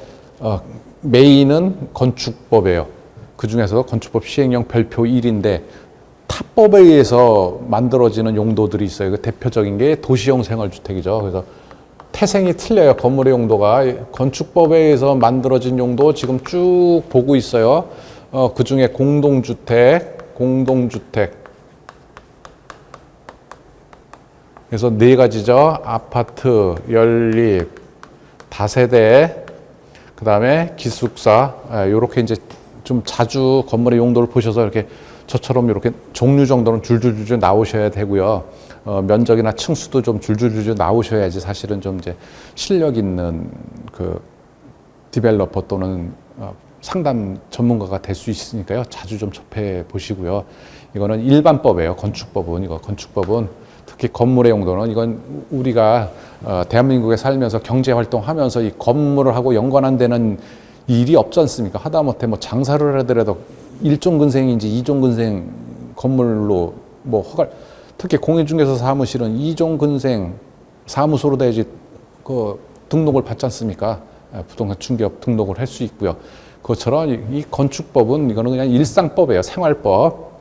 메인은 건축법이에요. 그 중에서도 건축법 시행령 별표 1인데 타법에 의해서 만들어지는 용도들이 있어요. 그 대표적인 게 도시형 생활주택이죠. 그래서 태생이 틀려요. 건물의 용도가. 건축법에 의해서 만들어진 용도 지금 쭉 보고 있어요. 그 중에 공동주택. 그래서 4가지죠. 아파트, 연립, 다세대, 그 다음에 기숙사. 요렇게 이제 좀 자주 건물의 용도를 보셔서 이렇게 저처럼 이렇게 종류 정도는 줄줄줄 나오셔야 되고요. 면적이나 층수도 좀 줄줄줄 나오셔야지 사실은 좀 이제 실력 있는 그 디벨로퍼 또는 상담 전문가가 될 수 있으니까요. 자주 좀 접해 보시고요. 이거는 일반법이에요. 건축법은 특히 건물의 용도는 이건 우리가 대한민국에 살면서 경제 활동하면서 이 건물을 하고 연관 되는 일이 없지 않습니까? 하다못해 뭐 장사를 하더라도 1종 근생인지 2종 근생 건물로 뭐 특히 공인중개사 사무실은 2종 근생 사무소로 돼야지 그 등록을 받지 않습니까? 부동산 중개업 등록을 할 수 있고요. 그것처럼 이 건축법은 이거는 그냥 일상법이에요. 생활법.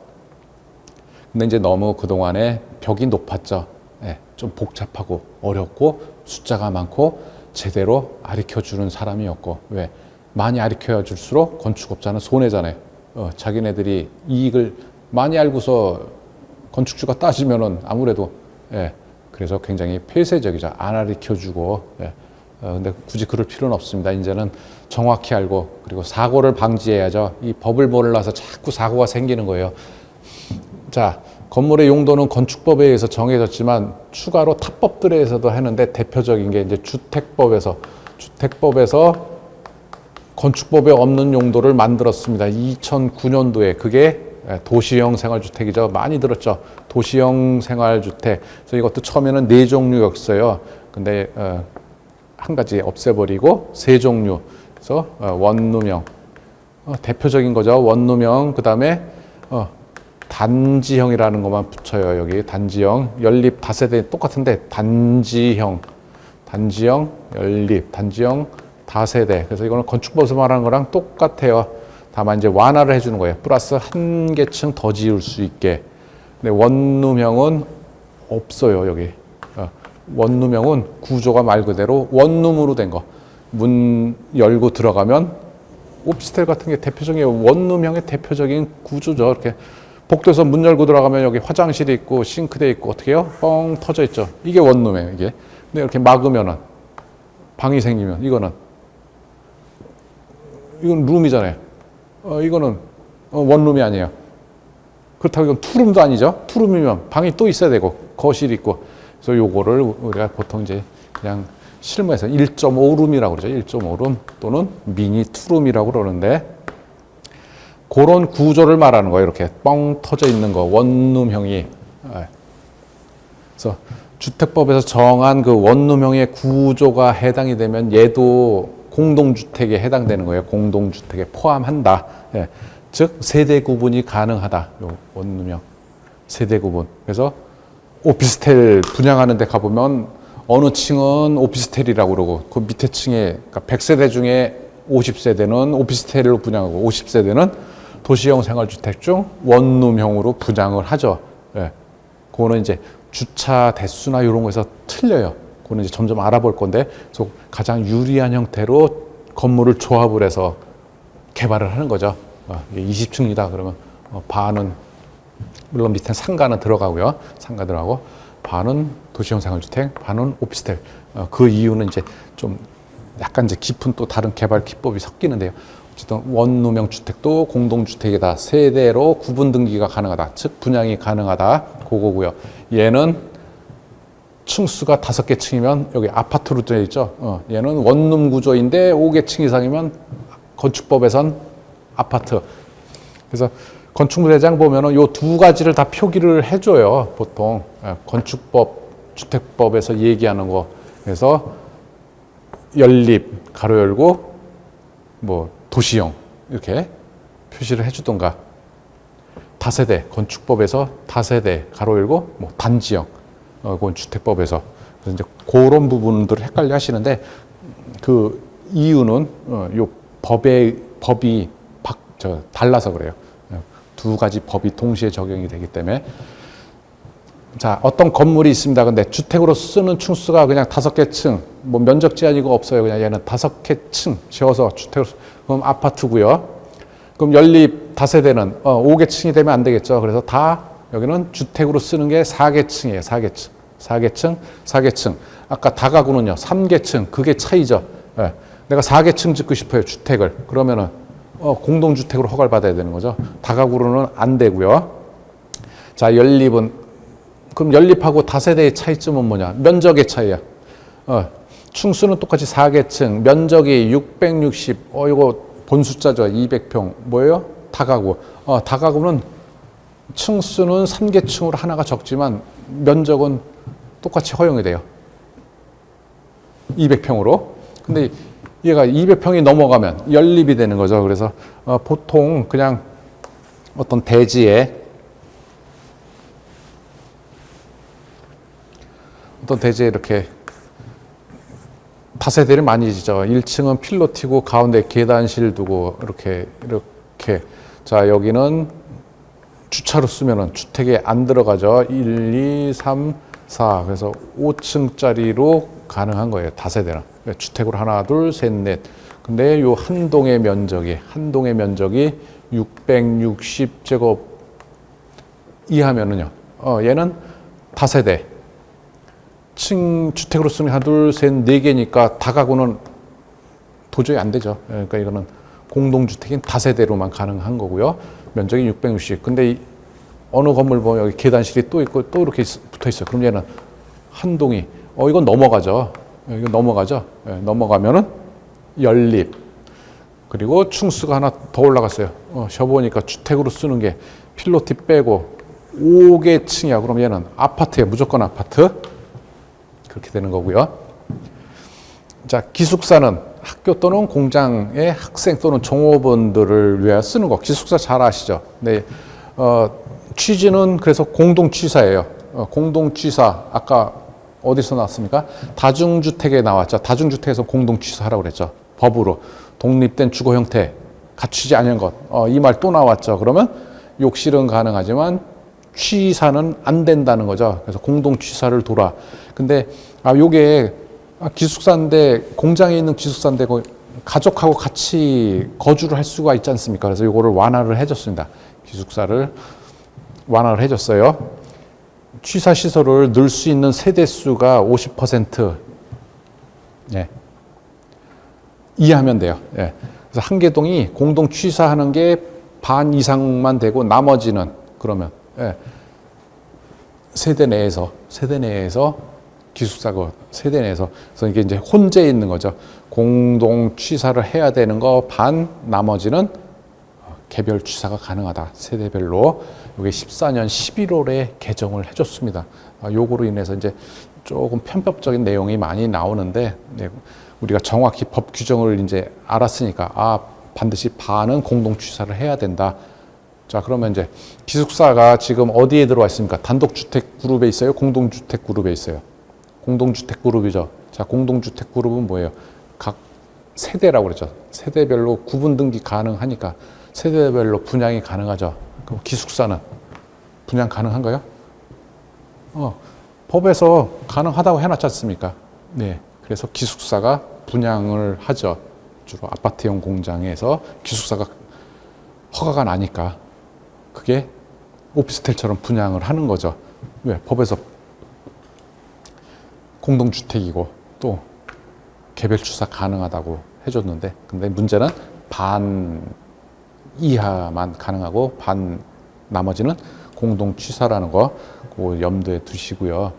근데 이제 너무 그동안에 벽이 높았죠. 좀 복잡하고 어렵고 숫자가 많고 제대로 가르쳐주는 사람이 없고 왜? 많이 가르쳐 줄수록 건축업자는 손해잖아요. 자기네들이 이익을 많이 알고서 건축주가 따지면은 아무래도 그래서 굉장히 폐쇄적이죠. 안 가르쳐주고 근데 굳이 그럴 필요는 없습니다. 이제는 정확히 알고 그리고 사고를 방지해야죠. 이 법을 몰라서 자꾸 사고가 생기는 거예요. 자, 건물의 용도는 건축법에 의해서 정해졌지만 추가로 타법들에서도 하는데 대표적인 게 이제 주택법에서 건축법에 없는 용도를 만들었습니다. 2009년도에 그게 도시형 생활주택이죠. 많이 들었죠. 도시형 생활주택. 그래서 이것도 처음에는 4종류였어요. 근데 한 가지 없애버리고 3종류. 그래서 원룸형. 대표적인 거죠. 원룸형. 그 다음에 단지형이라는 것만 붙여요. 여기 단지형. 연립 다세대 똑같은데 단지형, 연립, 단지형, 다세대. 그래서 이거는 건축법에서 말하는 거랑 똑같아요. 다만 이제 완화를 해주는 거예요. 플러스 한 개층 더 지을 수 있게. 근데 원룸형은 없어요. 여기. 원룸형은 구조가 말 그대로 원룸으로 된 거. 문 열고 들어가면 오피스텔 같은 게 대표적인 원룸형의 대표적인 구조죠. 이렇게 복도에서 문 열고 들어가면 여기 화장실이 있고 싱크대 있고 어떻게 해요? 뻥 터져 있죠. 이게 원룸이에요. 이게. 근데 이렇게 막으면은 방이 생기면 이건 룸이잖아요. 이거는 원룸이 아니에요. 그렇다고 이건 투룸도 아니죠. 투룸이면 방이 또 있어야 되고 거실이 있고. 그래서 요거를 우리가 보통 이제 그냥 실무에서 1.5룸이라고 그러죠. 1.5룸 또는 미니 투룸이라고 그러는데 그런 구조를 말하는 거예요. 이렇게 뻥 터져 있는 거 원룸형이. 그래서 주택법에서 정한 그 원룸형의 구조가 해당이 되면 얘도 공동주택에 해당되는 거예요. 공동주택에 포함한다. 예. 즉 세대 구분이 가능하다. 요 원룸형 세대 구분. 그래서 오피스텔 분양하는 데 가보면 어느 층은 오피스텔이라고 그러고 그 밑에 층에 그러니까 100세대 중에 50세대는 오피스텔로 분양하고 50세대는 도시형 생활주택 중 원룸형으로 분양을 하죠. 예. 그거는 이제 주차 대수나 이런 거에서 틀려요. 그거는 이제 점점 알아볼 건데, 그래서 가장 유리한 형태로 건물을 조합을 해서 개발을 하는 거죠. 20층이다 그러면 반은 물론 밑에 상가는 들어가고요. 상가 들어가고 반은 도시형 생활주택, 반은 오피스텔. 그 이유는 이제 좀 약간 이제 깊은 또 다른 개발 기법이 섞이는데요. 어쨌든 원룸형 주택도 공동주택이다. 세대로 구분 등기가 가능하다. 즉 분양이 가능하다. 그거고요. 얘는 층수가 5개 층이면 여기 아파트로 되어 있죠. 얘는 원룸 구조인데 5개 층 이상이면 건축법에선 아파트. 그래서 건축물대장 보면은 요 두 가지를 다 표기를 해줘요. 보통 건축법, 주택법에서 얘기하는 거. 그래서 연립 가로 열고 뭐 도시형 이렇게 표시를 해주던가. 다세대 건축법에서 다세대 가로 열고 뭐 단지형 그건 주택법에서. 그래서 이제 그런 부분들을 헷갈려 하시는데 그 이유는 요 법이 달라서 그래요. 두 가지 법이 동시에 적용이 되기 때문에. 자, 어떤 건물이 있습니다. 근데 주택으로 쓰는 층수가 그냥 5개 층, 뭐 면적 제한이고 없어요. 그냥 얘는 5개 층 지어서 주택으로, 그럼 아파트고요. 그럼 연립 다세대는 5개 층이 되면 안 되겠죠. 그래서 다 여기는 주택으로 쓰는 게 4개 층이에요. 4개 층. 4개 층, 4개 층. 아까 다가구는요. 3개 층. 그게 차이죠. 예. 내가 4개 층 짓고 싶어요. 주택을. 그러면은 공동주택으로 허가를 받아야 되는 거죠. 다가구로는 안 되고요. 자, 연립은 그럼 연립하고 다세대의 차이점은 뭐냐? 면적의 차이야. 층수는 똑같이 4개 층, 면적이 660. 이거 본 숫자죠. 200평. 뭐예요? 다가구. 다가구는 층수는 3개 층으로 하나가 적지만 면적은 똑같이 허용이 돼요. 200평으로. 근데 얘가 200평이 넘어가면 연립이 되는 거죠. 그래서 보통 그냥 어떤 대지에 이렇게 다세대를 많이 지죠. 1층은 필로티고 가운데 계단실 두고 이렇게. 자, 여기는 주차로 쓰면은 주택에 안 들어가죠. 1, 2, 3, 4. 그래서 5층짜리로 가능한 거예요. 다세대는. 주택으로 하나, 둘, 셋, 넷. 근데 요 한 동의 면적이 660제곱 이하면은요. 얘는 다세대. 주택으로 쓰는 하나, 둘, 셋, 네 개니까 다가구는 도저히 안 되죠. 그러니까 이거는 공동주택인 다세대로만 가능한 거고요. 면적이 660. 근데 어느 건물 보면 여기 계단실이 또 있고 또 이렇게 붙어 있어요. 그럼 얘는 한 동이, 이건 넘어가죠. 이거 넘어가죠. 넘어가면은 연립. 그리고 층수가 하나 더 올라갔어요. 셔보니까 주택으로 쓰는 게 필로티 빼고 5개 층이야. 그럼 얘는 아파트예요. 무조건 아파트. 그렇게 되는 거고요. 자, 기숙사는 학교 또는 공장의 학생 또는 종업원들을 위해 쓰는 거. 기숙사 잘 아시죠? 네. 취지는 그래서 공동취사예요. 공동취사. 아까 어디서 나왔습니까? 다중주택에 나왔죠. 다중주택에서 공동취사하라고 그랬죠. 법으로. 독립된 주거 형태, 갖추지 않은 것. 이 말 또 나왔죠. 그러면 욕실은 가능하지만 취사는 안 된다는 거죠. 그래서 공동취사를 돌아. 근데 요게 기숙사인데 공장에 있는 기숙사인데 가족하고 같이 거주를 할 수가 있지 않습니까? 그래서 요거를 완화를 해줬습니다. 기숙사를 완화를 해줬어요. 취사 시설을 넣을 수 있는 세대수가 50% 이해하면 돼요. 그래서 한 개 동이 공동 취사하는 게 반 이상만 되고 나머지는 그러면 세대 내에서 기숙사고 세대 내에서 그래서 이게 이제 혼재 있는 거죠. 공동 취사를 해야 되는 거 반, 나머지는 개별 취사가 가능하다. 세대별로. 이게 14년 11월에 개정을 해줬습니다. 요거로 인해서 이제 조금 편법적인 내용이 많이 나오는데 우리가 정확히 법 규정을 이제 알았으니까 반드시 반은 공동 취사를 해야 된다. 자, 그러면 이제 기숙사가 지금 어디에 들어와 있습니까? 단독주택 그룹에 있어요? 공동주택 그룹에 있어요? 공동주택 그룹이죠. 자, 공동주택 그룹은 뭐예요? 각 세대라고 그러죠. 세대별로 구분 등기 가능하니까 세대별로 분양이 가능하죠. 그럼 기숙사는 분양 가능한가요? 법에서 가능하다고 해놨지 않습니까? 네. 그래서 기숙사가 분양을 하죠. 주로 아파트형 공장에서 기숙사가 허가가 나니까 그게 오피스텔처럼 분양을 하는 거죠. 왜? 법에서 공동주택이고 또 개별 취사 가능하다고 해줬는데, 근데 문제는 반 이하만 가능하고 반 나머지는 공동 취사라는 거 그거 염두에 두시고요.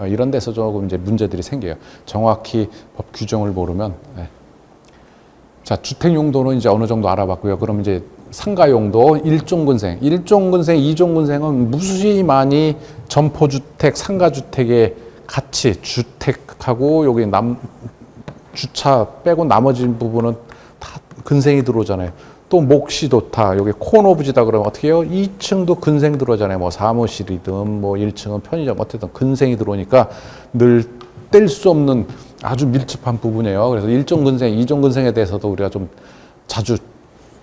이런 데서 조금 이제 문제들이 생겨요. 정확히 법 규정을 모르면. 자, 주택 용도는 이제 어느 정도 알아봤고요. 그럼 이제 상가 용도 일종근생, 이종근생은 무수히 많이 점포주택, 상가주택에 같이 주택하고 여기 주차 빼고 나머지 부분은 다 근생이 들어오잖아요. 또 몫이도타, 여기 콘오브지다 그러면 어떻게 해요? 2층도 근생 들어오잖아요. 뭐 사무실이든 뭐 1층은 편의점, 어쨌든 근생이 들어오니까 늘 뗄 수 없는 아주 밀접한 부분이에요. 그래서 1종 근생, 2종 근생에 대해서도 우리가 좀 자주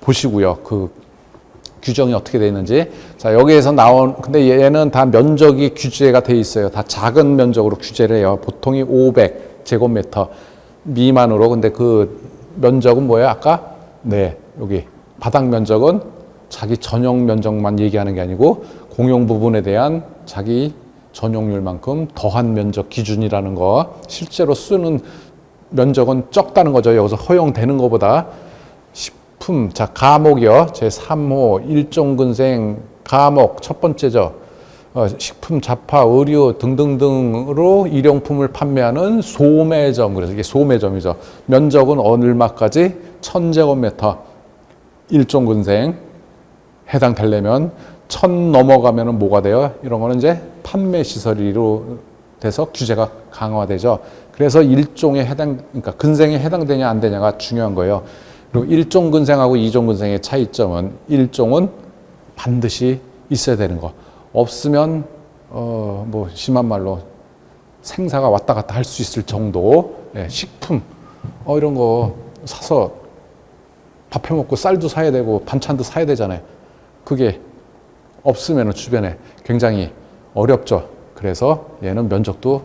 보시고요. 그 규정이 어떻게 되어 있는지. 자, 여기에서 나온, 근데 얘는 다 면적이 규제가 돼 있어요. 다 작은 면적으로 규제를 해요. 보통이 500제곱미터 미만으로. 근데 그 면적은 뭐예요? 아까? 네, 여기. 바닥 면적은 자기 전용 면적만 얘기하는 게 아니고 공용 부분에 대한 자기 전용률만큼 더한 면적 기준이라는 거. 실제로 쓰는 면적은 적다는 거죠. 여기서 허용되는 것보다. 식품, 자, 가목이요. 제3호 일종근생 가목 첫 번째죠. 식품, 잡화, 의류 등등등으로 일용품을 판매하는 소매점. 그래서 이게 소매점이죠. 면적은 얼마까지? 1000제곱미터. 일종근생 해당되려면 1000 넘어가면은 뭐가 돼요? 이런 거는 이제 판매 시설이로 돼서 규제가 강화되죠. 그래서 일종에 그러니까 근생에 해당되냐 안 되냐가 중요한 거예요. 그리고 일종 근생하고 이종 근생의 차이점은 일종은 반드시 있어야 되는 거. 없으면 뭐 심한 말로 생사가 왔다 갔다 할 수 있을 정도. 식품 이런 거 사서 밥 해먹고 쌀도 사야 되고 반찬도 사야 되잖아요. 그게 없으면 주변에 굉장히 어렵죠. 그래서 얘는 면적도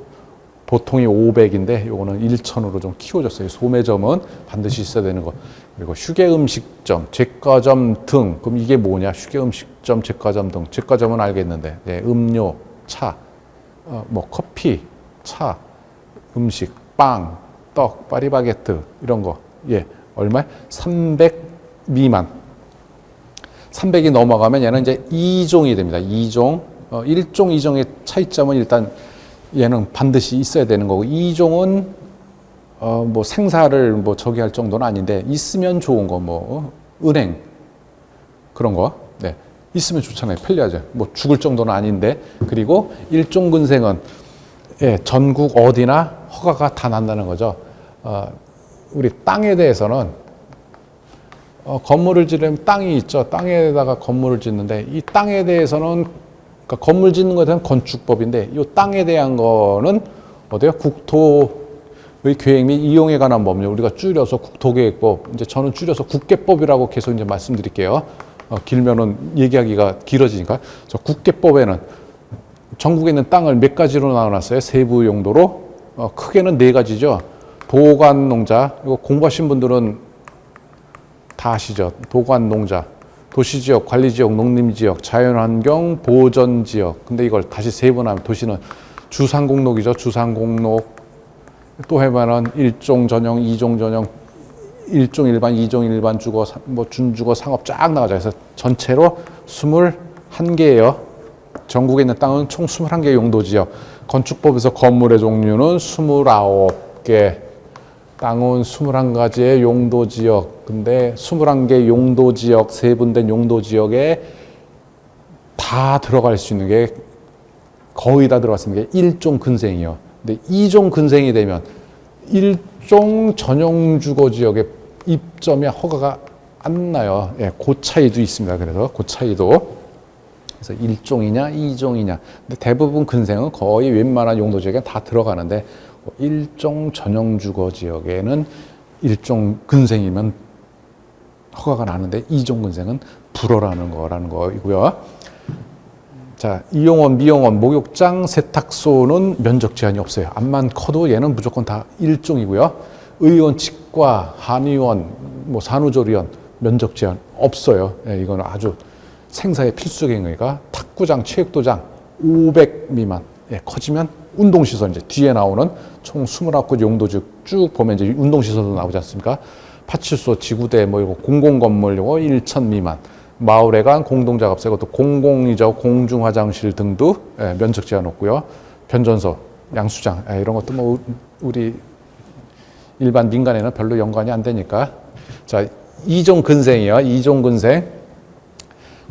보통이 500인데 요거는 1000으로 좀 키워줬어요. 소매점은 반드시 있어야 되는 거. 그리고 휴게음식점, 제과점 등. 그럼 이게 뭐냐? 휴게음식점, 제과점 등. 제과점은 알겠는데, 음료, 차, 뭐 커피, 차, 음식, 빵, 떡, 파리바게트 이런 거. 얼마? 300 미만. 300이 넘어가면 얘는 이제 2종이 됩니다. 2종. 1종, 2종의 차이점은 일단 얘는 반드시 있어야 되는 거고, 2종은 뭐 생사를 뭐 저기 할 정도는 아닌데 있으면 좋은 거, 뭐 은행 그런 거, 있으면 좋잖아요. 편리하죠. 뭐 죽을 정도는 아닌데. 그리고 일종 근생은 전국 어디나 허가가 다 난다는 거죠. 우리 땅에 대해서는 건물을 지으려면 땅이 있죠. 땅에다가 건물을 짓는데 이 땅에 대해서는 그러니까 건물 짓는 것에 대한 건축법인데 이 땅에 대한 거는 어때요? 국토의 계획 및 이용에 관한 법률, 우리가 줄여서 국토계획법, 이제 저는 줄여서 국계법이라고 계속 이제 말씀드릴게요. 길면은 얘기하기가 길어지니까. 저 국계법에는 전국에 있는 땅을 몇 가지로 나눠놨어요. 세부 용도로. 크게는 4가지죠. 도관농자, 이거 공부하신 분들은 다 아시죠. 도관농자, 도시지역, 관리지역, 농림지역, 자연환경, 보전지역. 근데 이걸 다시 세분하면 도시는 주상공록이죠. 주상공록. 또 해봐는 1종 전용, 2종 전용, 1종 일반, 2종 일반 주거, 뭐 준주거, 상업 쫙 나가죠. 그래서 전체로 한 개예요. 전국에 있는 땅은 총 21개 용도지역. 건축법에서 건물의 종류는 29개. 땅은 21가지의 용도지역. 근데 21개 용도지역, 세분된 용도지역에 다 들어갈 수 있는 게 거의 다 들어갔습니다. 게 1종 근생이요. 근데 2종 근생이 되면 1종 전용 주거 지역에 입점이 허가가 안 나요. 예, 그 차이도 있습니다. 그래서 그 차이도. 그래서 1종이냐, 2종이냐. 근데 대부분 근생은 거의 웬만한 용도 지역에 다 들어가는데 1종 전용 주거 지역에는 1종 근생이면 허가가 나는데 2종 근생은 불허라는 거이고요. 자, 이용원, 미용원, 목욕장, 세탁소는 면적 제한이 없어요. 암만 커도 얘는 무조건 다 1종이고요. 의원, 치과, 한의원, 뭐 산후조리원 면적 제한 없어요. 예, 이건 아주 생사의 필수적인 거니까. 탁구장, 체육도장 500 미만. 예, 커지면 운동시설, 이제 뒤에 나오는 총 29 용도지 쭉 보면 이제 운동시설도 나오지 않습니까? 파출소, 지구대, 뭐 이거 공공건물 이거 1,000 미만. 마을회관, 공동작업소, 이것도 공공이죠. 공중화장실 등도 예, 면적 제한 없고요. 변전소, 양수장 예, 이런 것도 뭐 우리 일반 민간에는 별로 연관이 안 되니까. 자, 2종 근생이요. 2종 근생.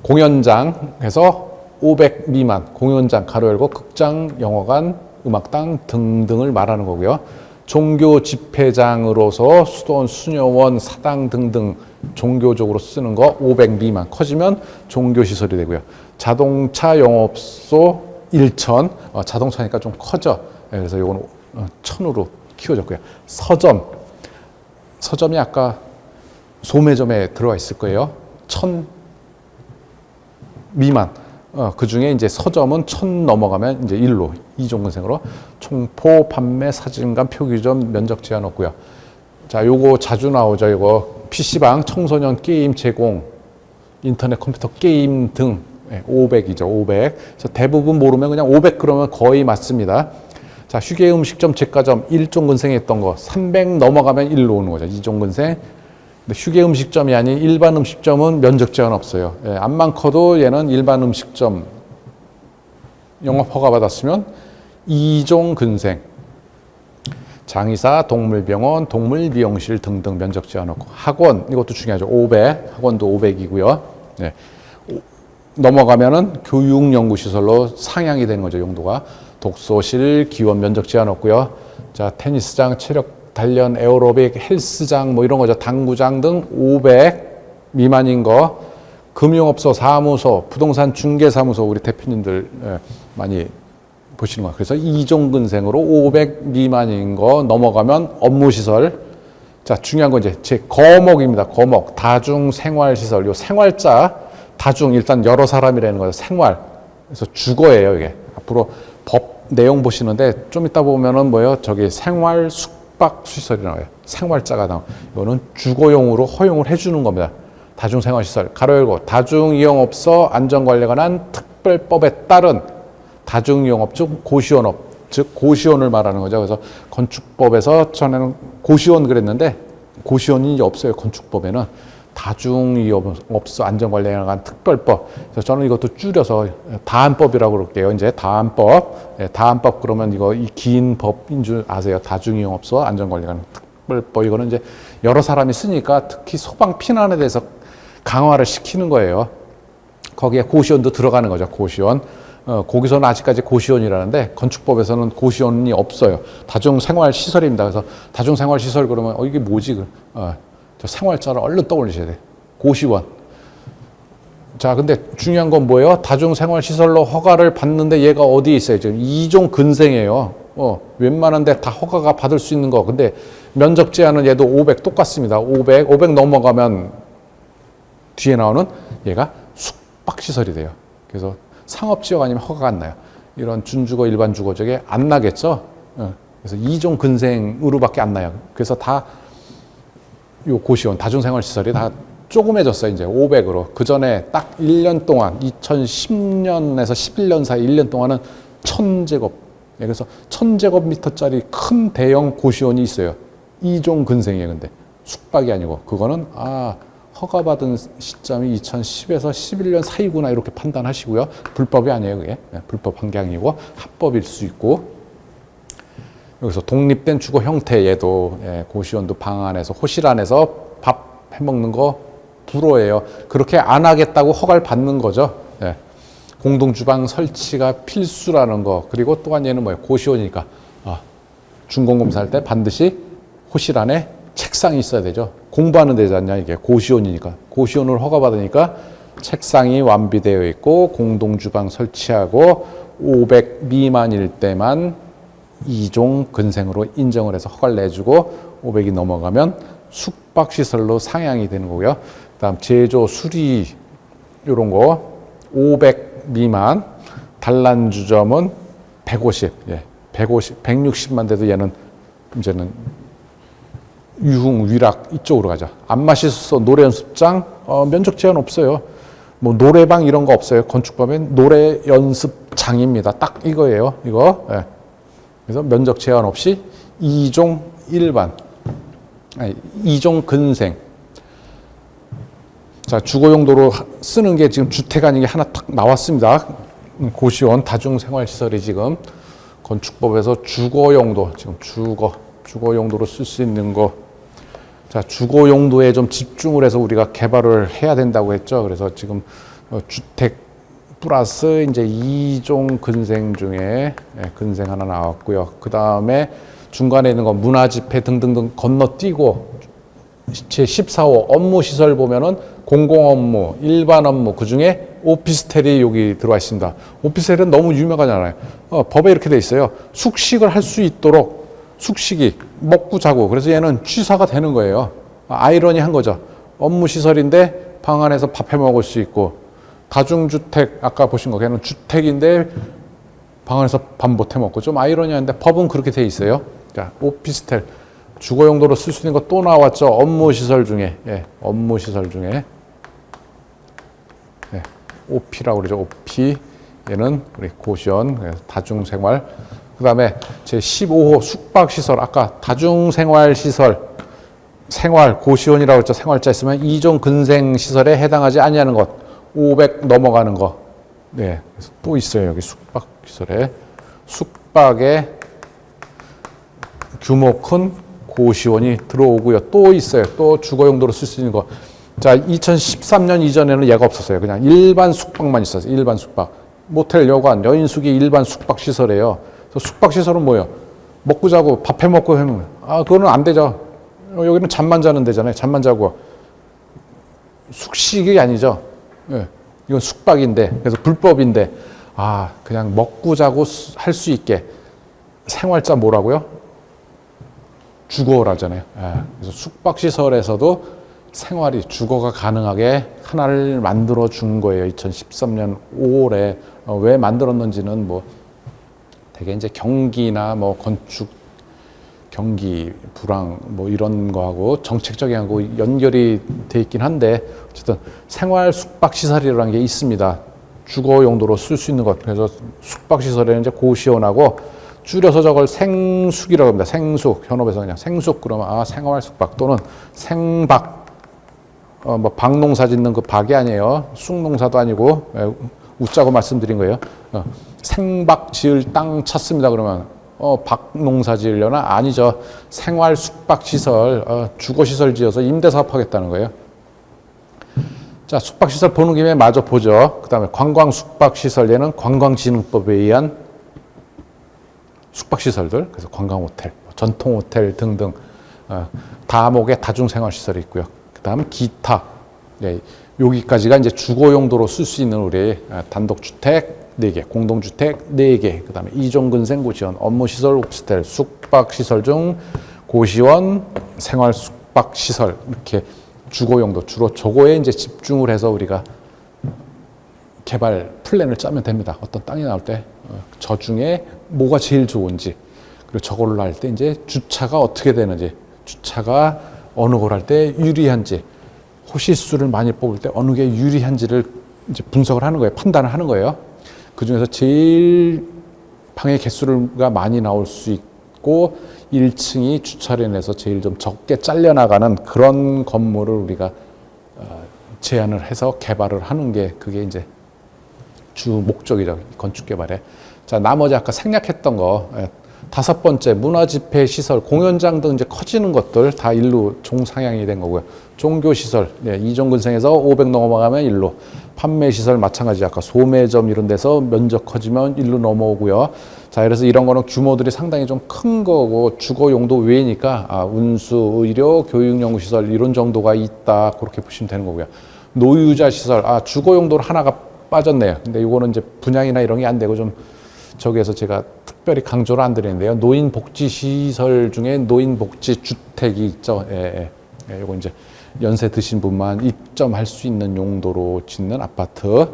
공연장 해서 500 미만. 공연장 가로 열고 극장, 영화관, 음악당 등등을 말하는 거고요. 종교 집회장으로서 수도원, 수녀원, 사당 등등 종교적으로 쓰는 거 500 미만. 커지면 종교시설이 되고요. 자동차 영업소 1,000. 자동차니까 좀 커져. 그래서 이건 1,000으로 키워졌고요. 서점이 아까 소매점에 들어와 있을 거예요. 1,000 미만. 그 중에 이제 서점은 1,000 넘어가면 이제 1로 2종 근생으로. 총포, 판매, 사진관, 표기점 면적 제한 없고요. 자, 요거 자주 나오죠. 이거 PC방, 청소년 게임 제공, 인터넷 컴퓨터 게임 등 500이죠. 500. 그래서 대부분 모르면 그냥 500 그러면 거의 맞습니다. 자, 휴게 음식점, 제과점 1종 근생했던 거 300 넘어가면 1로 오는 거죠. 2종 근생. 근데 휴게 음식점이 아닌 일반 음식점은 면적 제한 없어요. 예, 암만 커도 얘는 일반 음식점 영업 허가 받았으면 2종 근생. 장의사, 동물병원, 동물미용실 등등 면적 제한 없고. 학원, 이것도 중요하죠. 500. 학원도 500이고요. 네. 넘어가면은 교육연구시설로 상향이 되는 거죠. 용도가. 독서실, 기원 면적 제한 없고요. 자, 테니스장, 체력 단련, 에어로빅, 헬스장 뭐 이런 거죠. 당구장 등 500 미만인 거. 금융업소, 사무소, 부동산 중개사무소 우리 대표님들 많이 보시는 거예요. 그래서 2종 근생으로 500 미만인 거 넘어가면 업무시설. 자, 중요한 건 이제 제 거목입니다. 거목. 다중생활시설. 요 생활자, 다중 일단 여러 사람이라는 거예요. 생활. 그래서 주거예요, 이게. 앞으로 법 내용 보시는데 좀 이따 보면은 뭐예요? 저기 생활 숙박시설이 나와요. 생활자가 나와요. 이거는 주거용으로 허용을 해주는 겁니다. 다중생활시설. 가로 열고 다중이용업소 안전관리에 관한 특별법에 따른 다중이용업 중 고시원업, 즉 고시원을 말하는 거죠. 그래서 건축법에서 전에는 고시원 그랬는데 고시원이 이제 없어요. 건축법에는 다중이용업소 안전관리에 관한 특별법. 그래서 저는 이것도 줄여서 다안법이라고 그럴게요. 이제 다안법. 다안법 그러면 이거 이 긴 법인 줄 아세요. 다중이용업소 안전관리에 관한 특별법. 이거는 이제 여러 사람이 쓰니까 특히 소방 피난에 대해서 강화를 시키는 거예요. 거기에 고시원도 들어가는 거죠. 고시원. 거기서는 아직까지 고시원이라는데 건축법에서는 고시원이 없어요. 다중생활시설입니다. 그래서 다중생활시설 그러면 이게 뭐지? 저 생활자를 얼른 떠올리셔야 돼. 고시원. 자, 근데 중요한 건 뭐예요? 다중생활시설로 허가를 받는데 얘가 어디에 있어요? 지금 2종 근생이에요. 웬만한 데 다 허가가 받을 수 있는 거. 근데 면적 제한은 얘도 500 똑같습니다. 500 넘어가면 뒤에 나오는 얘가 숙박시설이 돼요. 그래서 상업지역 아니면 허가가 안 나요. 이런 준주거, 일반 주거지역에 안 나겠죠? 그래서 2종 근생으로밖에 안 나요. 그래서 다 요 고시원, 다중생활시설이 다 조그매졌어요. 이제 500으로. 그 전에 딱 1년 동안, 2010년에서 11년 사이 1년 동안은 1000제곱. 그래서 1000제곱미터짜리 큰 대형 고시원이 있어요. 2종 근생이에요. 근데 숙박이 아니고. 그거는, 허가받은 시점이 2010에서 11년 사이구나 이렇게 판단하시고요. 불법이 아니에요, 그게. 불법 한 게 아니고 합법일 수 있고. 여기서 독립된 주거 형태, 얘도 고시원도 방 안에서 호실 안에서 밥 해먹는 거 불허예요. 그렇게 안 하겠다고 허가를 받는 거죠. 공동주방 설치가 필수라는 거. 그리고 또한 얘는 뭐예요? 고시원이니까 준공검사할 때 반드시 호실 안에 책상이 있어야 되죠. 공부하는 데잖냐, 이게. 고시원이니까. 고시원을 허가받으니까 책상이 완비되어 있고 공동주방 설치하고 500 미만일 때만 2종 근생으로 인정을 해서 허가를 내주고 500이 넘어가면 숙박시설로 상향이 되는 거고요. 그 다음 제조, 수리 이런 거 500 미만, 단란주점은 150, 160만 돼도 얘는 이제는 유흥, 위락 이쪽으로 가죠. 안마시설, 노래 연습장 면적 제한 없어요. 뭐 노래방 이런 거 없어요. 건축법엔 노래 연습장입니다. 딱 이거예요. 이거. 그래서 면적 제한 없이 2종 일반, 2종 근생. 자, 주거용도로 쓰는 게 지금 주택 아닌 게 하나 딱 나왔습니다. 고시원 다중생활시설이 지금 건축법에서 주거용도, 지금 주거용도로 쓸 수 있는 거. 자, 주거용도에 좀 집중을 해서 우리가 개발을 해야 된다고 했죠. 그래서 지금 주택 플러스 이제 2종 근생 중에 근생 하나 나왔고요. 그 다음에 중간에 있는 거 문화집회 등등등 건너뛰고 제 14호 업무시설 보면은 공공업무, 일반 업무, 그 중에 오피스텔이 여기 들어와 있습니다. 오피스텔은 너무 유명하잖아요. 법에 이렇게 돼 있어요. 숙식을 할 수 있도록 숙식이 먹고 자고, 그래서 얘는 취사가 되는 거예요. 아이러니한 거죠. 업무시설인데 방 안에서 밥 해 먹을 수 있고, 다중주택 아까 보신 거 걔는 주택인데 방 안에서 밥 못 해 먹고, 좀 아이러니한데 법은 그렇게 돼 있어요. 자, 오피스텔 주거용도로 쓸 수 있는 거 또 나왔죠. 업무시설 중에, 업무시설 중에 OP라고 그러죠. OP. 얘는 우리 고시원, 다중생활. 그 다음에 제 15호 숙박시설, 아까 다중생활시설, 생활, 고시원이라고 했죠. 생활자 있으면 2종 근생시설에 해당하지 아니하는 것, 500 넘어가는 거. 그래서 또 있어요. 여기 숙박시설에. 숙박에 규모 큰 고시원이 들어오고요. 또 있어요. 또 주거용도로 쓸 수 있는 거. 자, 2013년 이전에는 얘가 없었어요. 그냥 일반 숙박만 있었어요. 일반 숙박. 모텔, 여관, 여인숙이 일반 숙박시설이에요. 숙박시설은 뭐예요? 먹고 자고 밥 해 먹고 하면, 그거는 안 되죠. 여기는 잠만 자는 데잖아요. 잠만 자고. 숙식이 아니죠. 이건 숙박인데, 그래서 불법인데, 그냥 먹고 자고 할 수 있게. 생활자 뭐라고요? 주거라잖아요. 그래서 숙박시설에서도 생활이, 주거가 가능하게 하나를 만들어 준 거예요. 2013년 5월에. 왜 만들었는지는 뭐 되게 이제 경기나 뭐 건축 경기 불황 뭐 이런 거하고 정책적인 하고 연결이 돼 있긴 한데, 어쨌든 생활 숙박 시설이라는 게 있습니다. 주거 용도로 쓸 수 있는 것. 그래서 숙박 시설에는 이제 고시원하고 줄여서 저걸 생숙이라고 합니다. 생숙. 현업에서 그냥 생숙 그러면 생활 숙박 또는 생박. 뭐 박농사 짓는 그 박이 아니에요. 쑥농사도 아니고 웃자고 말씀드린 거예요. 생박 지을 땅 찾습니다. 그러면 박농사 지으려나? 아니죠. 생활 숙박 시설, 주거 시설 지어서 임대 사업하겠다는 거예요. 자, 숙박 시설 보는 김에 마저 보죠. 그다음에 관광 숙박 시설, 얘는 관광진흥법에 의한 숙박 시설들. 그래서 관광 호텔, 전통 호텔 등등 다목의 다중 생활 시설이 있고요. 그다음 기타. 여기까지가 이제 주거 용도로 쓸 수 있는 우리 단독주택 4개, 공동주택 4개, 그 다음에 2종 근생 고시원, 업무시설, 오피스텔, 숙박시설 중 고시원, 생활 숙박시설, 이렇게 주거 용도, 주로 저거에 이제 집중을 해서 우리가 개발 플랜을 짜면 됩니다. 어떤 땅이 나올 때, 저 중에 뭐가 제일 좋은지, 그리고 저걸로 할 때 이제 주차가 어떻게 되는지, 주차가 어느 걸 할 때 유리한지, 호실수를 많이 뽑을 때 어느 게 유리한지를 이제 분석을 하는 거예요. 판단을 하는 거예요. 그 중에서 제일 방의 개수가 많이 나올 수 있고 1층이 주차를 인해서 제일 좀 적게 잘려나가는 그런 건물을 우리가 제안을 해서 개발을 하는 게 그게 이제 주 목적이죠. 건축 개발에. 자, 나머지 아까 생략했던 거, 다섯 번째 문화집회 시설, 공연장 등 이제 커지는 것들 다 일로 종상향이 된 거고요. 종교 시설, 이종근생에서 500 넘어가면 일로, 판매 시설 마찬가지 아까 소매점 이런 데서 면적 커지면 일로 넘어오고요. 자, 그래서 이런 거는 규모들이 상당히 좀 큰 거고 주거 용도 외니까 운수, 의료, 교육연구 시설 이런 정도가 있다 그렇게 보시면 되는 거고요. 노유자 시설, 주거 용도로 하나가 빠졌네요. 근데 이거는 이제 분양이나 이런 게 안 되고 좀 저기에서 제가 특별히 강조를 안 드리는데요. 노인복지시설 중에 노인복지주택이 있죠. 요거 이제 연세 드신 분만 입점할 수 있는 용도로 짓는 아파트,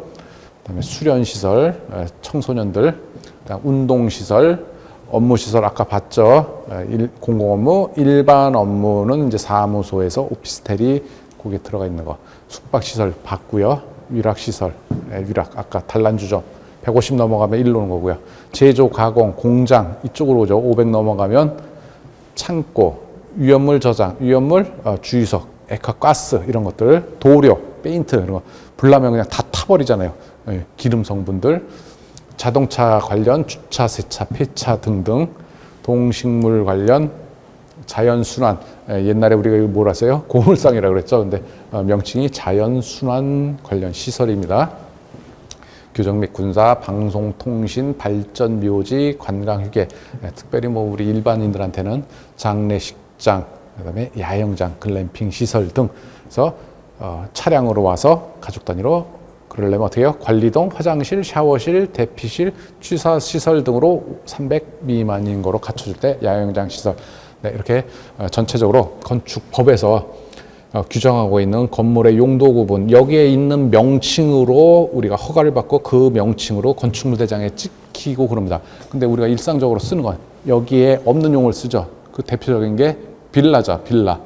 그다음에 수련시설, 청소년들, 그다음 운동시설, 업무시설 아까 봤죠. 공공업무, 일반 업무는 이제 사무소에서 오피스텔이 거기에 들어가 있는 거. 숙박시설 봤고요. 위락시설, 위락 아까 단란주점 150 넘어가면 일로 오는 거고요. 제조, 가공, 공장 이쪽으로 오죠. 500 넘어가면 창고, 위험물 저장, 위험물 주유석, 액화 가스 이런 것들, 도료, 페인트 이런 거 불나면 그냥 다 타버리잖아요. 기름 성분들, 자동차 관련 주차, 세차, 폐차 등등, 동식물 관련 자연순환, 옛날에 우리가 이거 뭐라 써요? 고물상이라고 그랬죠. 근데 명칭이 자연순환 관련 시설입니다. 교정 및 군사, 방송, 통신, 발전, 묘지, 관광, 휴게, 특별히 뭐 우리 일반인들한테는 장례식장, 그다음에 야영장, 글램핑 시설 등, 그래서 차량으로 와서 가족 단위로 그러려면 어떻게 해요? 관리동, 화장실, 샤워실, 대피실, 취사 시설 등으로 300 미만인 거로 갖춰줄 때 야영장 시설. 네, 이렇게 전체적으로 건축법에서 규정하고 있는 건물의 용도 구분, 여기에 있는 명칭으로 우리가 허가를 받고 그 명칭으로 건축물 대장에 찍히고 그럽니다. 근데 우리가 일상적으로 쓰는 건 여기에 없는 용어를 쓰죠. 그 대표적인 게 빌라죠. 빌라.